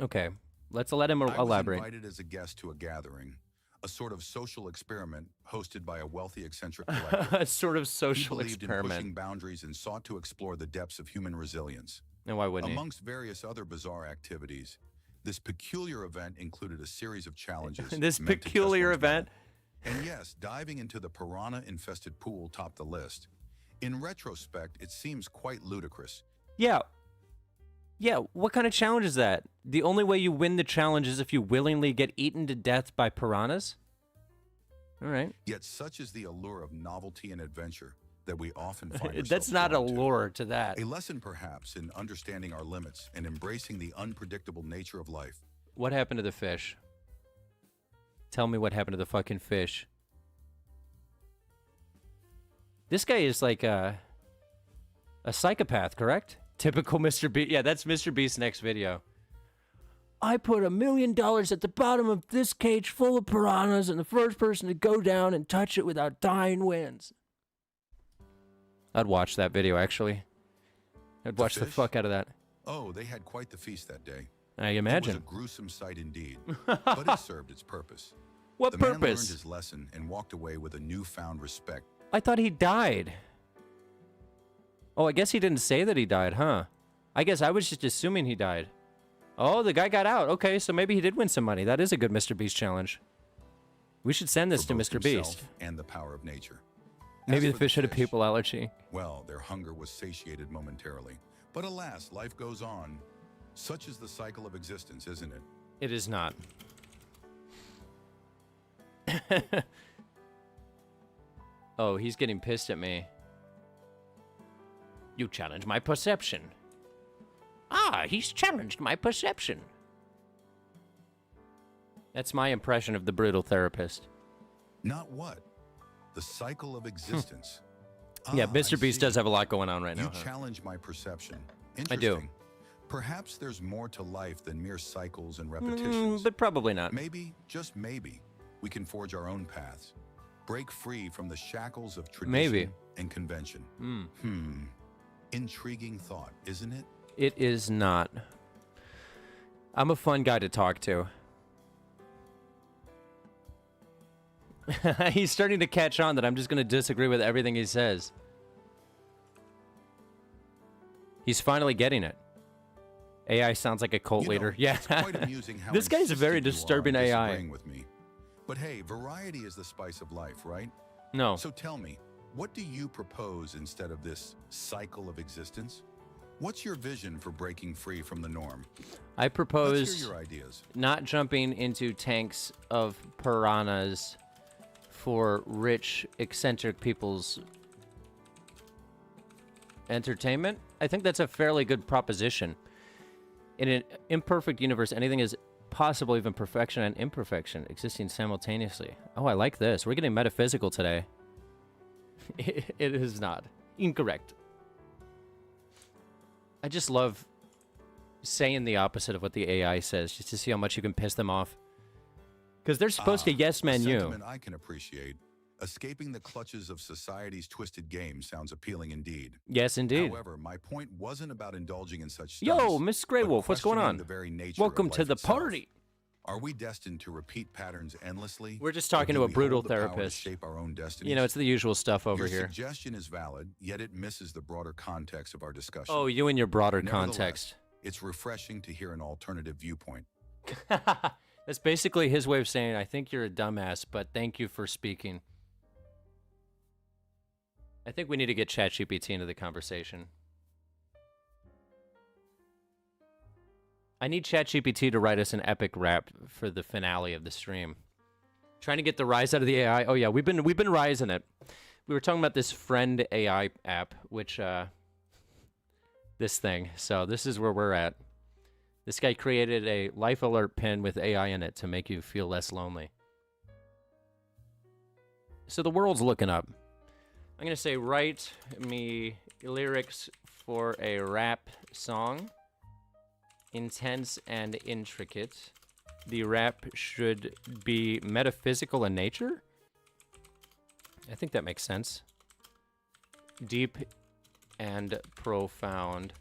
Okay, let's let him elaborate. I was invited as a guest to a gathering, a sort of social experiment hosted by a wealthy eccentric collector. A sort of social He believed in experiment. pushing boundaries and sought to explore the depths of human resilience. And why wouldn't he? Amongst various other bizarre activities, this peculiar event included a series of challenges. This meant to test peculiar one's event? mettle. And yes, diving into the piranha-infested pool topped the list. In retrospect, it seems quite ludicrous. Yeah. Yeah, what kind of challenge is that? The only way you win the challenge is if you willingly get eaten to death by piranhas? All right. Yet such is the allure of novelty and adventure that we often find ourselves That's not a drawn to. lure to that. A lesson perhaps in understanding our limits and embracing the unpredictable nature of life. What happened to the fish? Tell me what happened to the fucking fish. This guy is like a psychopath, correct? Typical Mr. Beast. Yeah, that's Mr. Beast's next video. I put $1 million at the bottom of this cage full of piranhas, and the first person to go down and touch it without dying wins. I'd watch that video, actually. I'd watch the fuck out of that. Oh, they had quite the feast that day. I imagine. It was a gruesome sight indeed, but it served its purpose. What the man purpose? learned his lesson and walked away with a newfound respect. I thought he died. Oh, I guess he didn't say that he died, huh? I guess I was just assuming he died. Oh, the guy got out. Okay, so maybe he did win some money. That is a good Mr. Beast challenge. We should send this For to both Mr. himself Beast. and the power of nature. Maybe As the for fish had a people allergy. Well, their hunger was satiated momentarily. But alas, life goes on. Such is the cycle of existence, isn't it? It is not. Oh, he's getting pissed at me. You challenge my perception. Ah, he's challenged my perception. That's my impression of the brutal therapist. Not what? The cycle of existence. Yeah, Ah, Mr. I Beast see. does have a lot going on right You now. Huh? challenge my perception. I do. Interesting. Perhaps there's more to life than mere cycles and repetitions. But probably not. Maybe, just maybe, we can forge our own paths. Break free from the shackles of tradition Maybe. and convention. Intriguing thought, isn't it? It is not. I'm a fun guy to talk to. He's starting to catch on that I'm just going to disagree with everything he says. He's finally getting it. AI sounds like a cult leader. Yeah. It's quite amusing how This guy's a very insistent you are disturbing on AI. disagreeing with me. But hey, variety is the spice of life, right? No. So tell me, what do you propose instead of this cycle of existence? What's your vision for breaking free from the norm? I Let's propose hear your ideas. not jumping into tanks of piranhas for rich, eccentric people's entertainment. I think that's a fairly good proposition. In an imperfect universe, anything is possible, even perfection and imperfection existing simultaneously. Oh, I like this. We're getting metaphysical today. It is not. Incorrect. I just love saying the opposite of what the AI says, just to see how much you can piss them off. Because they're supposed to yes man you. Sentiment I can appreciate. Escaping the clutches of society's twisted game sounds appealing indeed. Yes, indeed. However, my point wasn't about indulging in such Yo, stunts, Miss Grey but Wolf, what's going questioning on? the very nature Welcome of to life the itself. party. Are we destined to repeat patterns endlessly? We're just Or talking do to a we brutal hold the power to therapist. shape our own destinies? You know, it's the usual stuff over Your here. suggestion is valid, yet it misses the broader context of our discussion. Oh, you and your broader Nevertheless, context. It's refreshing to hear an alternative viewpoint. That's basically his way of saying, I think you're a dumbass, but thank you for speaking. I think we need to get ChatGPT into the conversation. I need ChatGPT to write us an epic rap for the finale of the stream. Trying to get the rise out of the AI. Oh yeah, we've been rising it. We were talking about this friend AI app, which this thing. So this is where we're at. This guy created a life alert pin with AI in it to make you feel less lonely. So the world's looking up. I'm going to say, write me lyrics for a rap song. Intense and intricate. The rap should be metaphysical in nature? I think that makes sense. Deep and profound.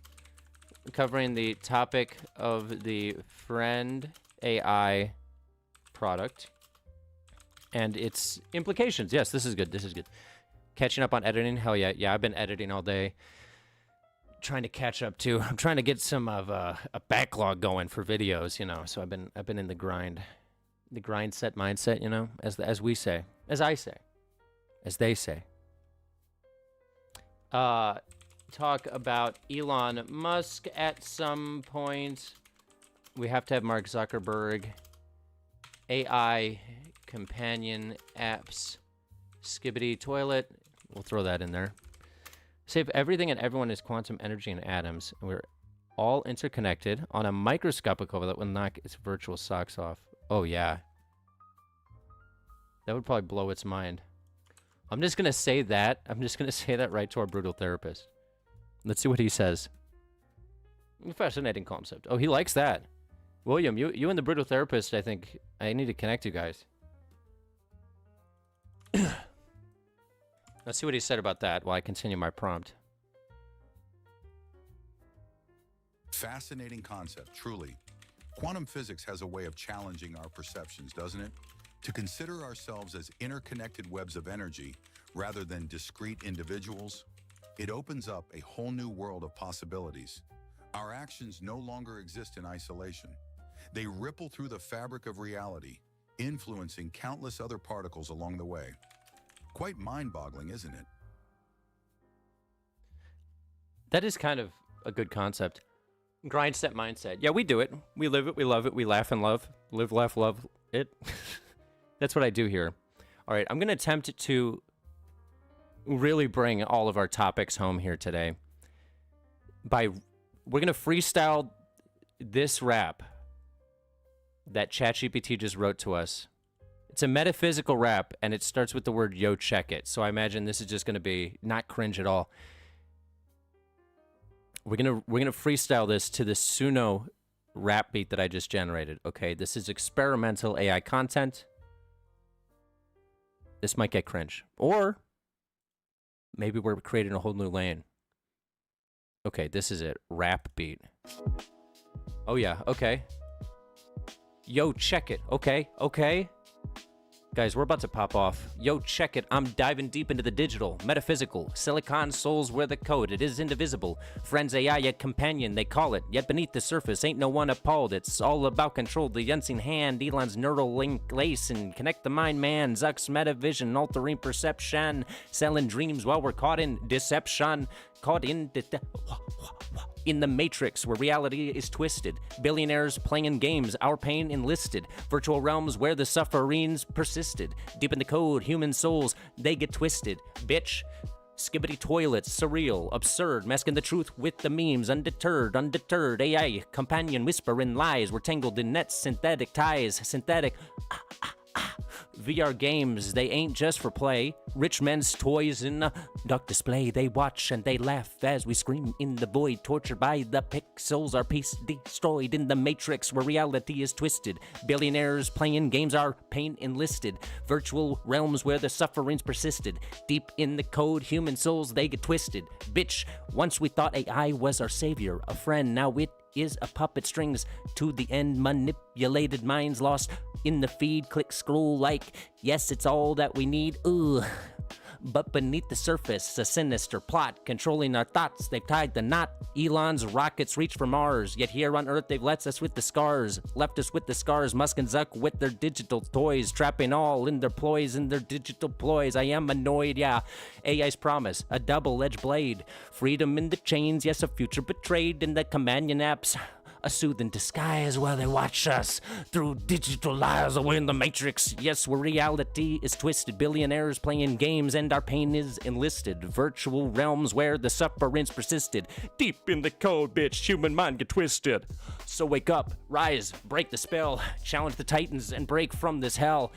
Covering the topic of the friend AI product and its implications. Yes, this is good. This is good. Catching up on editing. Hell yeah. Yeah, I've been editing all day. Trying to catch up too. I'm trying to get some of a backlog going for videos, you know. So I've been in the grind set mindset, you know, as we say, as I say, as they say. Talk about Elon Musk at some point. We have to have Mark Zuckerberg. AI companion apps. Skibbity toilet. We'll throw that in there. Say if everything and everyone is quantum energy and atoms, and we're all interconnected on a microscopic level that will knock its virtual socks off. Oh, yeah. That would probably blow its mind. I'm just going to say that. I'm just going to say that right to our brutal therapist. Let's see what he says. Fascinating concept. Oh, he likes that. William, you and the brutal therapist, I think I need to connect you guys. Let's see what he said about that while I continue my prompt. Fascinating concept, truly. Quantum physics has a way of challenging our perceptions, doesn't it? To consider ourselves as interconnected webs of energy rather than discrete individuals, it opens up a whole new world of possibilities. Our actions no longer exist in isolation. They ripple through the fabric of reality, influencing countless other particles along the way. Quite mind-boggling, isn't it? That is kind of a good concept. Grind set mindset. Yeah, we do it. We live it. We love it. We laugh and love. Live, laugh, love it. That's what I do here. All right, I'm going to attempt to really bring all of our topics home here today. We're going to freestyle this rap that ChatGPT just wrote to us. It's a metaphysical rap, and it starts with the word "yo, check it." So I imagine this is just going to be not cringe at all. We're gonna freestyle this to the Suno rap beat that I just generated. Okay, this is experimental AI content. This might get cringe, or maybe we're creating a whole new lane. Okay, this is it. Rap beat. Oh yeah. Okay. Yo, check it. Okay. Guys, we're about to pop off. Yo, check it. I'm diving deep into the digital, metaphysical. Silicon souls where the code, it is indivisible. Friends AI, yet companion, they call it. Yet beneath the surface, ain't no one appalled. It's all about control, the unseen hand. Elon's neural link lace and connect the mind man. Zuck's metavision, altering perception. Selling dreams while we're caught in deception. Caught in in the matrix where reality is twisted. Billionaires playing games, our pain enlisted. Virtual realms where the sufferings persisted. Deep in the code, human souls, they get twisted. Bitch. Skibbity toilets, surreal, absurd, masking the truth with the memes, undeterred, AI, companion, whispering lies, we're tangled in nets, synthetic ties, synthetic, VR games, they ain't just for play. Rich men's toys in a dark display. They watch and they laugh as we scream in the void. Tortured by the pixels, our peace destroyed in the matrix where reality is twisted. Billionaires playing games, our pain enlisted. Virtual realms where the sufferings persisted. Deep in the code, human souls, they get twisted. Bitch, once we thought AI was our savior, a friend, now it is a puppet strings to the end, manipulated minds lost in the feed, click scroll like, yes, it's all that we need, ooh. But beneath the surface, a sinister plot controlling our thoughts. They've tied the knot. Elon's rockets reach for Mars. Yet here on Earth, they've left us with the scars. Left us with the scars. Musk and Zuck with their digital toys. Trapping all in their ploys, in their digital ploys. I am annoyed, yeah. AI's promise, a double-edged blade. Freedom in the chains, yes, a future betrayed in the companion apps. A soothing disguise while they watch us through digital lies away in the matrix. Yes, where reality is twisted. Billionaires playing games and our pain is enlisted. Virtual realms where the sufferings persisted. Deep in the code, bitch, human mind get twisted. So wake up, rise, break the spell. Challenge the titans and break from this hell.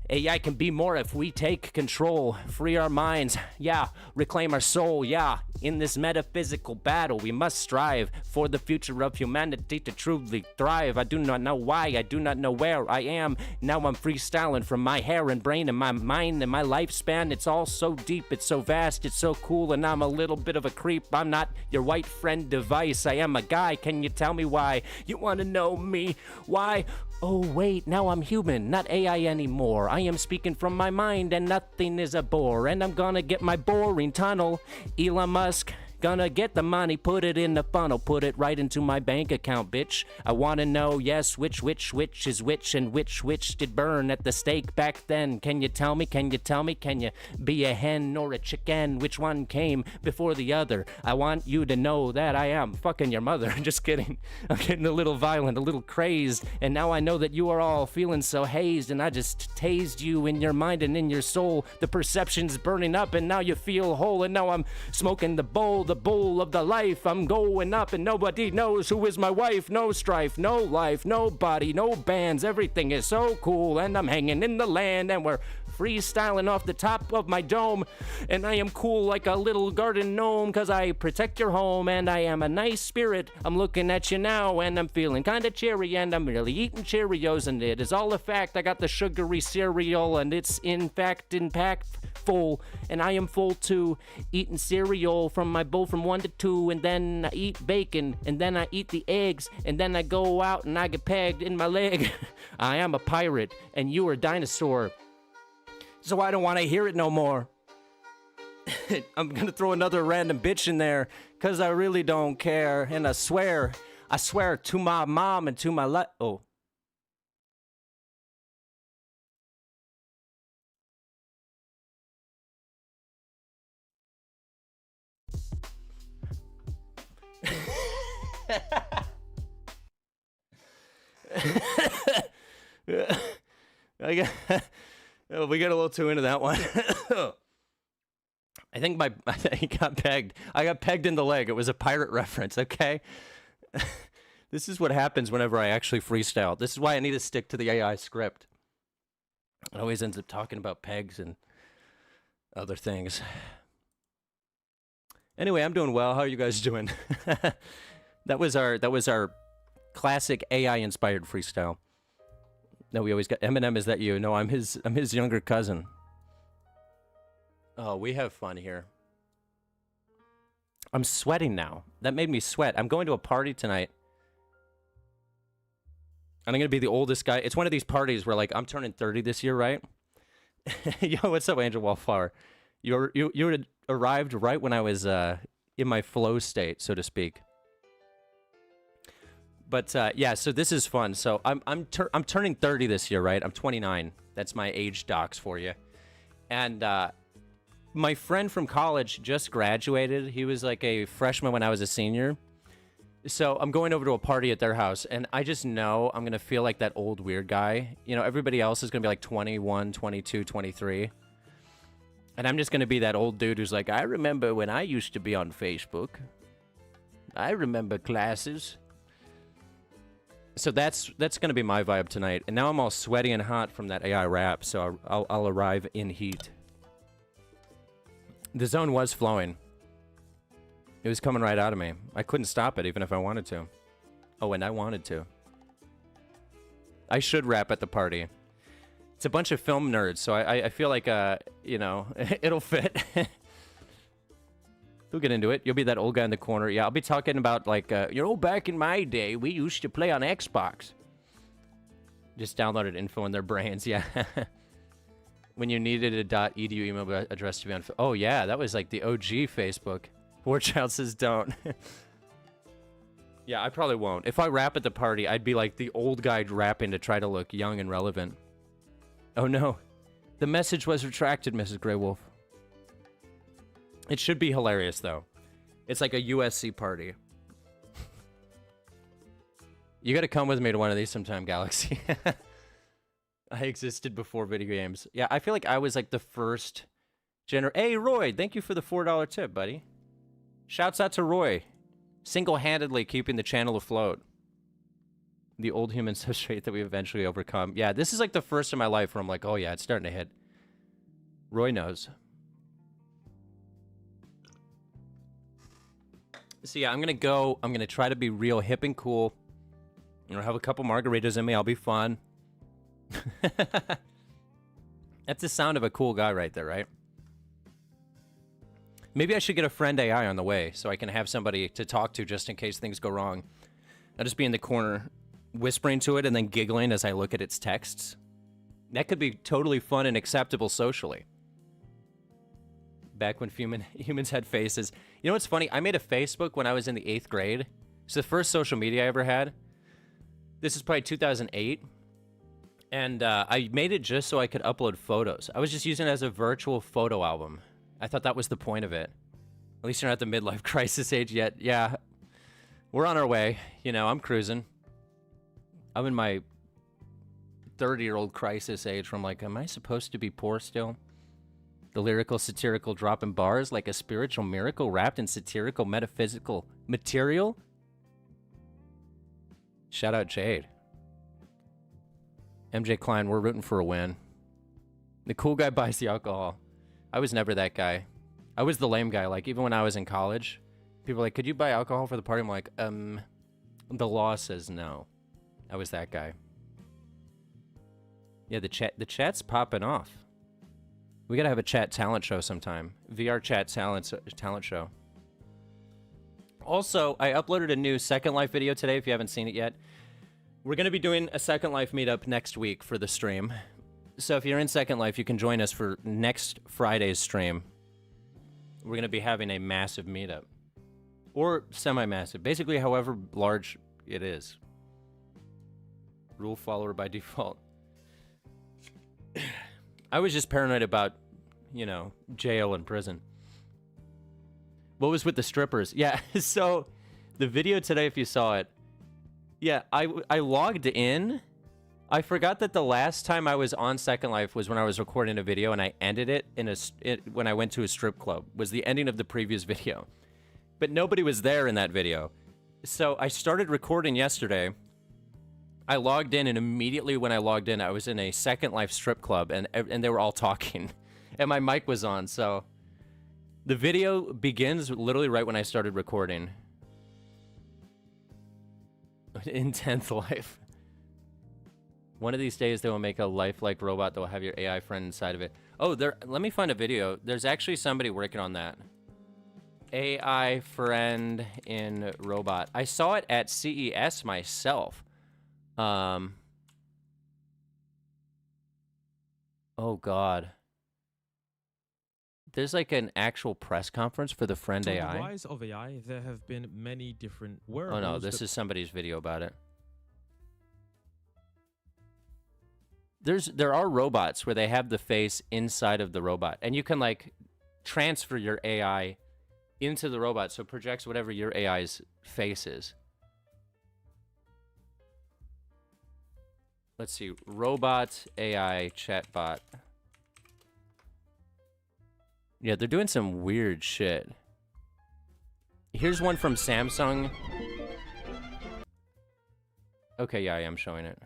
AI can be more if we take control. Free our minds, yeah. Reclaim our soul, yeah. In this metaphysical battle, we must strive for the future of humanity to truly thrive. I do not know why, I do not know where I am. Now I'm freestyling from my hair and brain and my mind and my lifespan. It's all so deep, it's so vast, it's so cool, and I'm a little bit of a creep. I'm not your white friend device. I am a guy, can you tell me why? You wanna know me? Why? Oh wait, now I'm human, not AI anymore. I am speaking from my mind and nothing is a bore. And I'm gonna get my boring tunnel. Elon Musk, gonna get the money, put it in the funnel, put it right into my bank account, bitch. I wanna know, yes, which is which and which did burn at the stake back then. Can you tell me, can you be a hen or a chicken? Which one came before the other? I want you to know that I am fucking your mother. Just kidding. I'm getting a little violent, a little crazed, and now I know that you are all feeling so hazed, and I just tased you in your mind and in your soul. The perception's burning up, and now you feel whole, and now I'm smoking the bowl of the life. I'm going up and nobody knows who is my wife. No strife, no life, no body, no bands. Everything is so cool and I'm hanging in the land and we're freestyling off the top of my dome. And I am cool like a little garden gnome cause I protect your home and I am a nice spirit. I'm looking at you now and I'm feeling kinda cheery and I'm really eating Cheerios and it is all a fact. I got the sugary cereal and it's in fact impactful and I am full too. Eating cereal from my bowl from 1 to 2 and then I eat bacon and then I eat the eggs and then I go out and I get pegged in my leg. I am a pirate and you are a dinosaur. So I don't want to hear it no more. I'm gonna throw another random bitch in there cause I really don't care and I swear to my mom and to my oh. We got a little too into that one. I think I got pegged. I got pegged in the leg. It was a pirate reference, okay? This is what happens whenever I actually freestyle. This is why I need to stick to the AI script. It always ends up talking about pegs and other things. Anyway, I'm doing well. How are you guys doing? That was our classic AI-inspired freestyle. No, we always got Eminem. Is that you? No, I'm his younger cousin. Oh, we have fun here. I'm sweating now. That made me sweat. I'm going to a party tonight. And I'm gonna be the oldest guy. It's one of these parties where like I'm turning 30 this year, right? Yo, what's up, Angel Wallflower? You arrived right when I was in my flow state, so to speak. But yeah, so this is fun. So I'm turning 30 this year, right? I'm 29. That's my age docs for you. And my friend from college just graduated. He was like a freshman when I was a senior. So I'm going over to a party at their house, and I just know I'm going to feel like that old weird guy. You know, everybody else is going to be like 21, 22, 23. And I'm just going to be that old dude who's like, I remember when I used to be on Facebook. I remember classes. So that's going to be my vibe tonight. And now I'm all sweaty and hot from that AI rap, so I'll arrive in heat. The zone was flowing. It was coming right out of me. I couldn't stop it even if I wanted to. Oh, and I wanted to. I should rap at the party. It's a bunch of film nerds, so I feel like, you know, it'll fit. We'll get into it. You'll be that old guy in the corner. Yeah, I'll be talking about, like, you know, back in my day, we used to play on Xbox. Just downloaded info in their brains, yeah. When you needed a .edu email address to be on... Oh, yeah, that was, like, the OG Facebook. Warchild says don't. Yeah, I probably won't. If I rap at the party, I'd be like the old guy rapping to try to look young and relevant. Oh, no. The message was retracted, Mrs. Grey Wolf. It should be hilarious, though. It's like a USC party. You gotta come with me to one of these sometime, Galaxy. I existed before video games. Yeah, I feel like I was like the first Hey, Roy, thank you for the $4 tip, buddy. Shouts out to Roy. Single-handedly keeping the channel afloat. The old human substrate that we eventually overcome. Yeah, this is like the first in my life where I'm like, oh yeah, it's starting to hit. Roy knows. So yeah, I'm gonna try to be real hip and cool. You know, have a couple margaritas in me, I'll be fun. That's the sound of a cool guy right there, right? Maybe I should get a friend AI on the way so I can have somebody to talk to just in case things go wrong. I'll just be in the corner whispering to it and then giggling as I look at its texts. That could be totally fun and acceptable socially. Back when humans had faces. You know what's funny? I made a Facebook when I was in the 8th grade. It's the first social media I ever had. This is probably 2008. And I made it just so I could upload photos. I was just using it as a virtual photo album. I thought that was the point of it. At least you're not at the midlife crisis age yet. Yeah, we're on our way. You know, I'm cruising. I'm in my 30-year-old crisis age where I'm like, am I supposed to be poor still? The lyrical, satirical dropping bars like a spiritual miracle wrapped in satirical, metaphysical material? Shout out Jade. MJ Klein, we're rooting for a win. The cool guy buys the alcohol. I was never that guy. I was the lame guy. Like, even when I was in college, people were like, could you buy alcohol for the party? I'm like, the law says no. I was that guy. Yeah, the chat's popping off. We gotta have a chat talent show sometime. VR chat talent show. Also, I uploaded a new Second Life video today, if you haven't seen it yet. We're gonna be doing a Second Life meetup next week for the stream. So if you're in Second Life, you can join us for next Friday's stream. We're going to be having a massive meetup. Or semi-massive. Basically, however large it is. Rule follower by default. I was just paranoid about, you know, jail and prison. What was with the strippers? Yeah, so the video today, if you saw it, yeah, I logged in. I forgot that the last time I was on Second Life was when I was recording a video and I ended it when I went to a strip club. Was the ending of the previous video. But nobody was there in that video. So I started recording yesterday. I logged in and immediately when I logged in, I was in a Second Life strip club and they were all talking. And my mic was on, so... The video begins literally right when I started recording. In 10th Life. One of these days, they will make a lifelike robot that will have your AI friend inside of it. Oh, let me find a video. There's actually somebody working on that. AI friend in robot. I saw it at CES myself. Oh, God. There's like an actual press conference for the friend AI. The rise of AI, there have been many different wearables. Oh, no, this is somebody's video about it. There are robots where they have the face inside of the robot, and you can like transfer your AI into the robot so it projects whatever your AI's face is. Let's see. Robot AI chatbot. Yeah, they're doing some weird shit. Here's one from Samsung. Okay, yeah, I am showing it.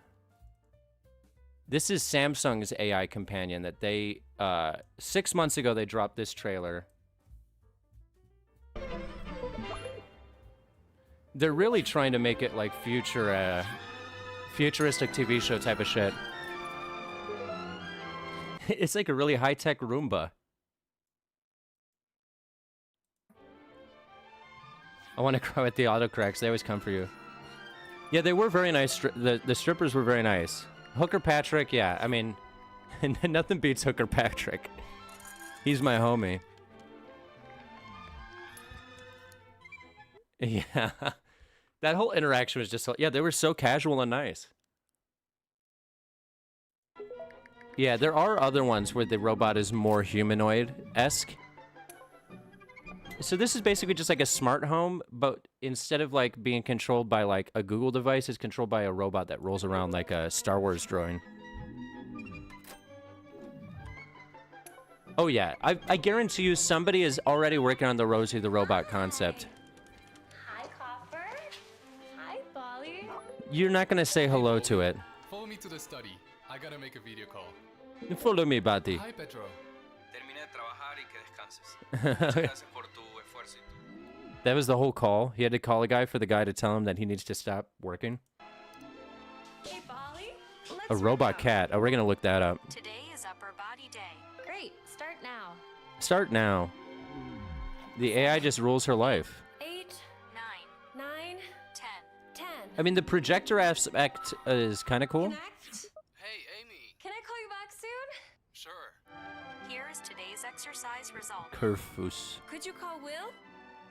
This is Samsung's AI companion that they, 6 months ago, they dropped this trailer. They're really trying to make it like futuristic TV show type of shit. It's like a really high-tech Roomba. I want to cry with the autocorrects. They always come for you. Yeah, they were very nice. The strippers were very nice. Hooker Patrick, yeah. I mean, nothing beats Hooker Patrick. He's my homie. Yeah. That whole interaction was just... Yeah, they were so casual and nice. Yeah, there are other ones where the robot is more humanoid-esque. So this is basically just like a smart home, but instead of like being controlled by like a Google device, it's controlled by a robot that rolls around like a Star Wars drone. Oh yeah, I guarantee you somebody is already working on the Rosie the Robot concept. Hi, Copper. Hi, Bolly. You're not gonna say hello to it. Follow me to the study. I gotta make a video call. Follow me, Bati. Hi, Petro. Terminé de trabajar y que descanses. Muchas gracias por tu esfuerzo. That was the whole call. He had to call a guy for the guy to tell him that he needs to stop working. Hey, Bolly. A robot cat. Oh, we're gonna look that up. Today is upper body day. Great. Start now. Start now. The AI just rules her life. 8, 9, 9, 10, 10. I mean, the projector aspect is kind of cool. Hey, Amy. Can I call you back soon? Sure. Here is today's exercise result. Kerfus. Could you call Will?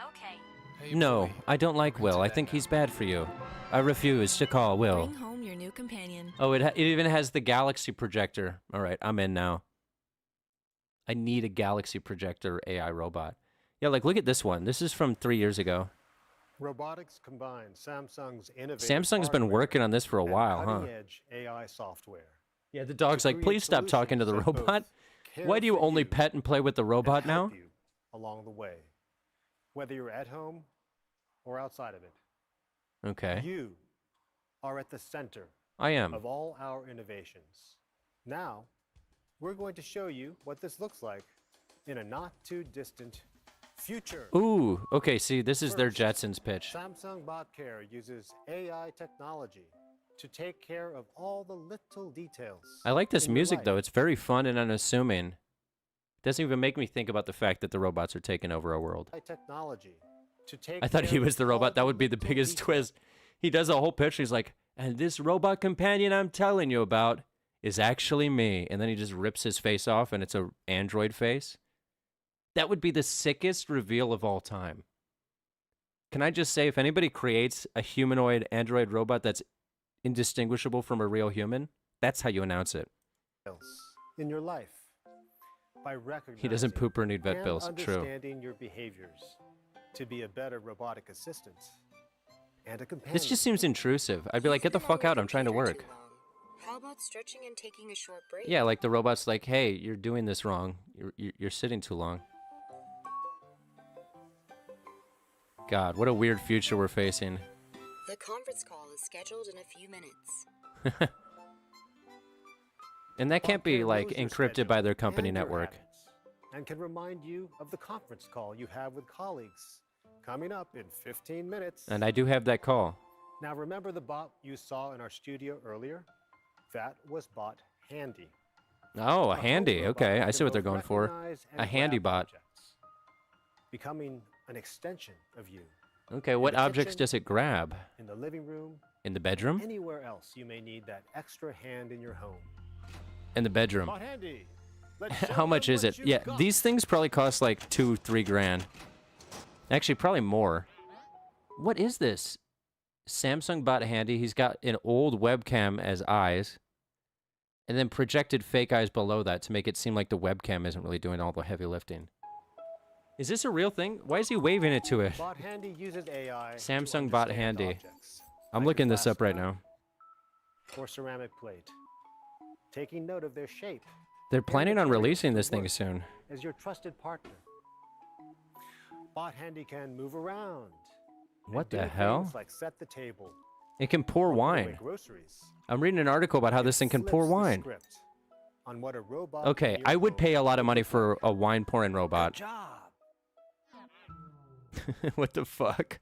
Okay. Hey, No, boy. I don't like Will. I think he's bad for you. I refuse to call Will. Bring home your new companion. Oh, it even has the galaxy projector. All right, I'm in now. I need a galaxy projector AI robot. Yeah, like look at this one. This is from 3 years ago. Robotics combines Samsung's innovative Samsung's been hardware working on this for a and while, huh? cutting-edge AI software. Yeah, the dog's like, create please stop talking to the solutions that robot. both care Why do you for only you pet and play with the robot and help now? you along the way, whether you're at home or outside of it. Okay, You are at the center I am. of all our innovations. Now, we're going to show you what this looks like in a not too distant future. Ooh, okay, see, this is their First, Jetsons pitch. Samsung Bot Care uses AI technology to take care of all the little details. I like this in your music, though. life. It's very fun and unassuming. Doesn't even make me think about the fact that the robots are taking over our world. Technology to take I thought he care was the of robot. all That would be the little biggest details. twist. He does a whole pitch. He's like, and this robot companion I'm telling you about is actually me. And then he just rips his face off, and it's a android face. That would be the sickest reveal of all time. Can I just say, if anybody creates a humanoid android robot that's indistinguishable from a real human, that's how you announce it. In your life, by recognizing He doesn't poop or need vet and bills. True. understanding your behaviors to be a better robotic assistant and a companion. This just seems intrusive. I'd be like, get the fuck out. I'm trying to work. How about stretching and taking a short break? Yeah, like the robot's like, hey, you're doing this wrong. You're sitting too long. God, what a weird future we're facing. The conference call is scheduled in a few minutes. And that can't be, Bot Care like, knows your encrypted by schedule their company and your network. habits, and can remind you of the conference call you have with colleagues coming up in 15 minutes. And I do have that call. Now remember the bot you saw in our studio earlier? That was Bot Handy. Oh, a home handy. robot Okay, that I can see what they're both going for. recognize and A handy grab bot. objects, becoming an extension of you. Okay, In what the objects kitchen, does it grab? In the living room, In the bedroom? anywhere else you may need that extra hand in your home. In the bedroom. Bot Handy, let's show How much them is what it? you've Yeah, got. these things probably cost like 2-3 grand. Actually, probably more. What is this? Samsung Bot Handy. He's got an old webcam as eyes. And then projected fake eyes below that to make it seem like the webcam isn't really doing all the heavy lifting. Is this a real thing? Why is he waving it to it? Bot Handy uses AI to Samsung Bot understand Handy. objects, I'm like looking your this up right fast now. or ceramic plate, taking note of their shape. They're planning on releasing this thing soon. As your trusted partner. Bot Handy can move around. What and the do hell? things like set the table. It can pour or put away wine. Groceries. I'm reading an article about how this thing can pour Flips the wine. script on what a robot Okay, in I your would home pay a lot of money for a wine pouring robot. Good job. What the fuck?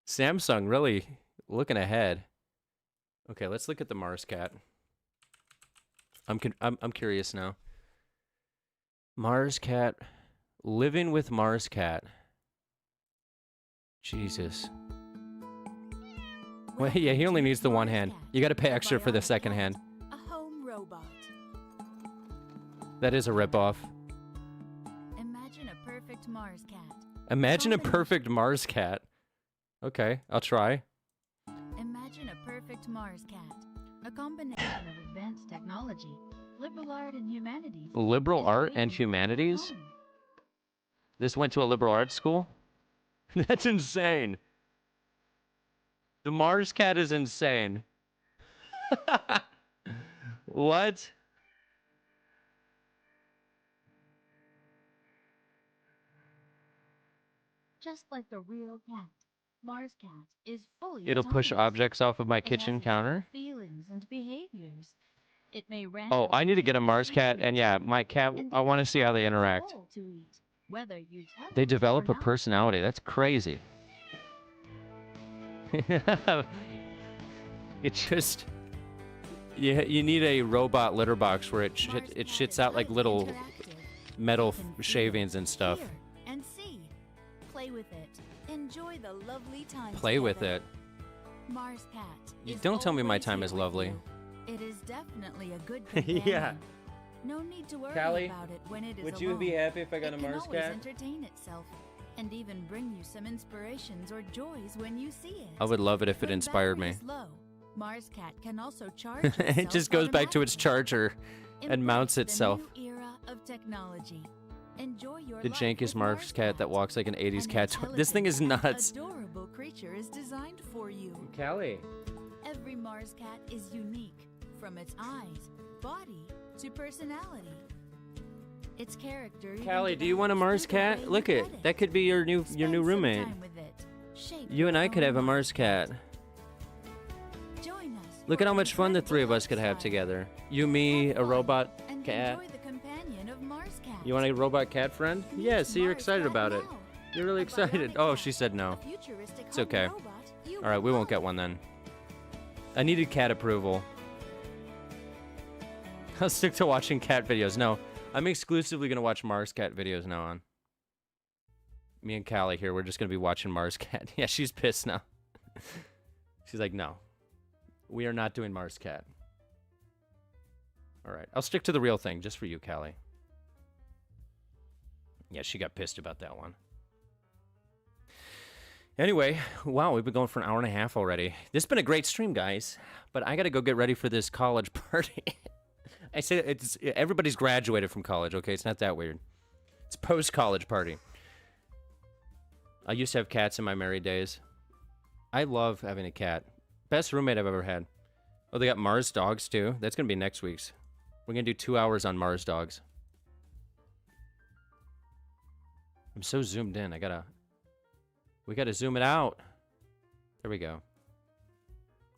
Samsung really looking ahead. Okay, let's look at the Mars Cat. I'm curious now. Mars Cat, living with Mars Cat. Jesus. Well, yeah, he only needs the one hand. You got to pay extra for the second hand. A home robot. That is a ripoff. Imagine a perfect Mars cat. Imagine a perfect Mars Cat. Okay, I'll try. Imagine a perfect Mars cat. A combination of advanced technology, liberal art and humanities. Liberal art and humanities? This went to a liberal arts school? That's insane. The Mars Cat is insane. What? Just like the real cat, Mars Cat is fully It'll push autonomous. objects off of my It has kitchen its counter. own feelings and behaviors. It may rant Oh, out I need to get a and Mars Cat, and yeah, my cat, I want to see how they interact. bowl to eat, whether you tell They it develop or a not. personality. That's crazy. It just... You need a robot litter box where it shits out like little metal shavings and stuff. Hear and see. Play with it. Enjoy the lovely time Play with together. it. Mars Cat. You is don't tell me my always time here is with lovely. you. It is definitely a good companion. Yeah. No need to worry Callie, about it when it is would alone. you be happy if I got a It can Mars always Cat? entertain itself and even bring you some inspirations or joys when you see it. I would love it if it When inspired battery me. is low, Mars Cat can also charge It itself just goes back to its charger and Embrace mounts the itself. new era of technology. Enjoy your The life jankiest with Mars Cat that walks like an 80s cat. This thing is intelligent and nuts. Adorable creature is designed for you. Callie. Every Mars Cat is unique, from its eyes, body, to personality. Its character. even Callie, do you want a develops Mars through the way Cat? you Look pet it. That could be your new Spend some roommate. time with it. Shape You and your I could own have a life. Mars Cat. Join us Look for at how an much fun the incredible three of us could have lifestyle. together. You, me, a robot And cat. enjoy the companion of Mars Cat. You want a robot cat friend? Yeah, see, you're Mars excited Cat about it. now. You're really A excited. bionic Oh, cat. she said no. A futuristic It's home okay. robot you All right, we will won't get one then. I needed cat approval. I'll stick to watching cat videos. No, I'm exclusively going to watch Mars Cat videos now on. Me and Callie here, we're just going to be watching Mars Cat. Yeah, she's pissed now. She's like, no, we are not doing Mars Cat. All right, I'll stick to the real thing just for you, Callie. Yeah, she got pissed about that one. Anyway, wow, we've been going for an hour and a half already. This has been a great stream, guys, but I got to go get ready for this college party. I say it's everybody's graduated from college, okay? It's not that weird. It's post-college party. I used to have cats in my married days. I love having a cat. Best roommate I've ever had. Oh, they got Mars dogs, too. That's going to be next week's. We're going to do 2 hours on Mars dogs. I'm so zoomed in. We gotta zoom it out. There we go.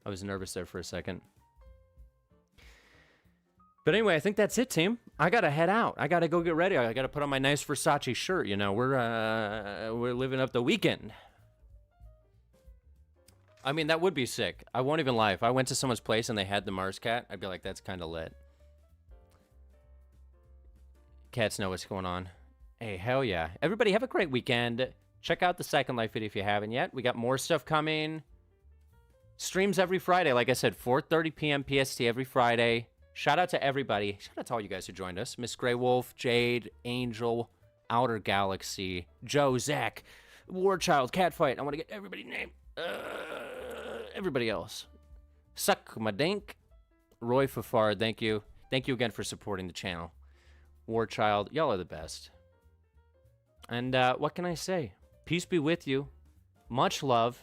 I was nervous there for a second. But anyway, I think that's it, team. I gotta head out. I gotta go get ready. I gotta put on my nice Versace shirt. You know, we're living up the weekend. I mean, that would be sick. I won't even lie. If I went to someone's place and they had the Mars Cat, I'd be like, that's kind of lit. Cats know what's going on. Hey, hell yeah. Everybody have a great weekend. Check out the Second Life video if you haven't yet. We got more stuff coming. Streams every Friday. Like I said, 4:30 p.m. PST every Friday. Shout out to everybody. Shout out to all you guys who joined us. Miss Grey Wolf, Jade, Angel, Outer Galaxy, Joe, Zach, Warchild, Catfight. I want to get everybody's name. Everybody else. Suck my dink. Roy Fafard, thank you. Thank you again for supporting the channel. Warchild, y'all are the best. And what can I say? Peace be with you. Much love.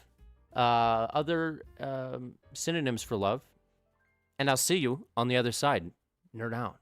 Other synonyms for love. And I'll see you on the other side. Nerd out.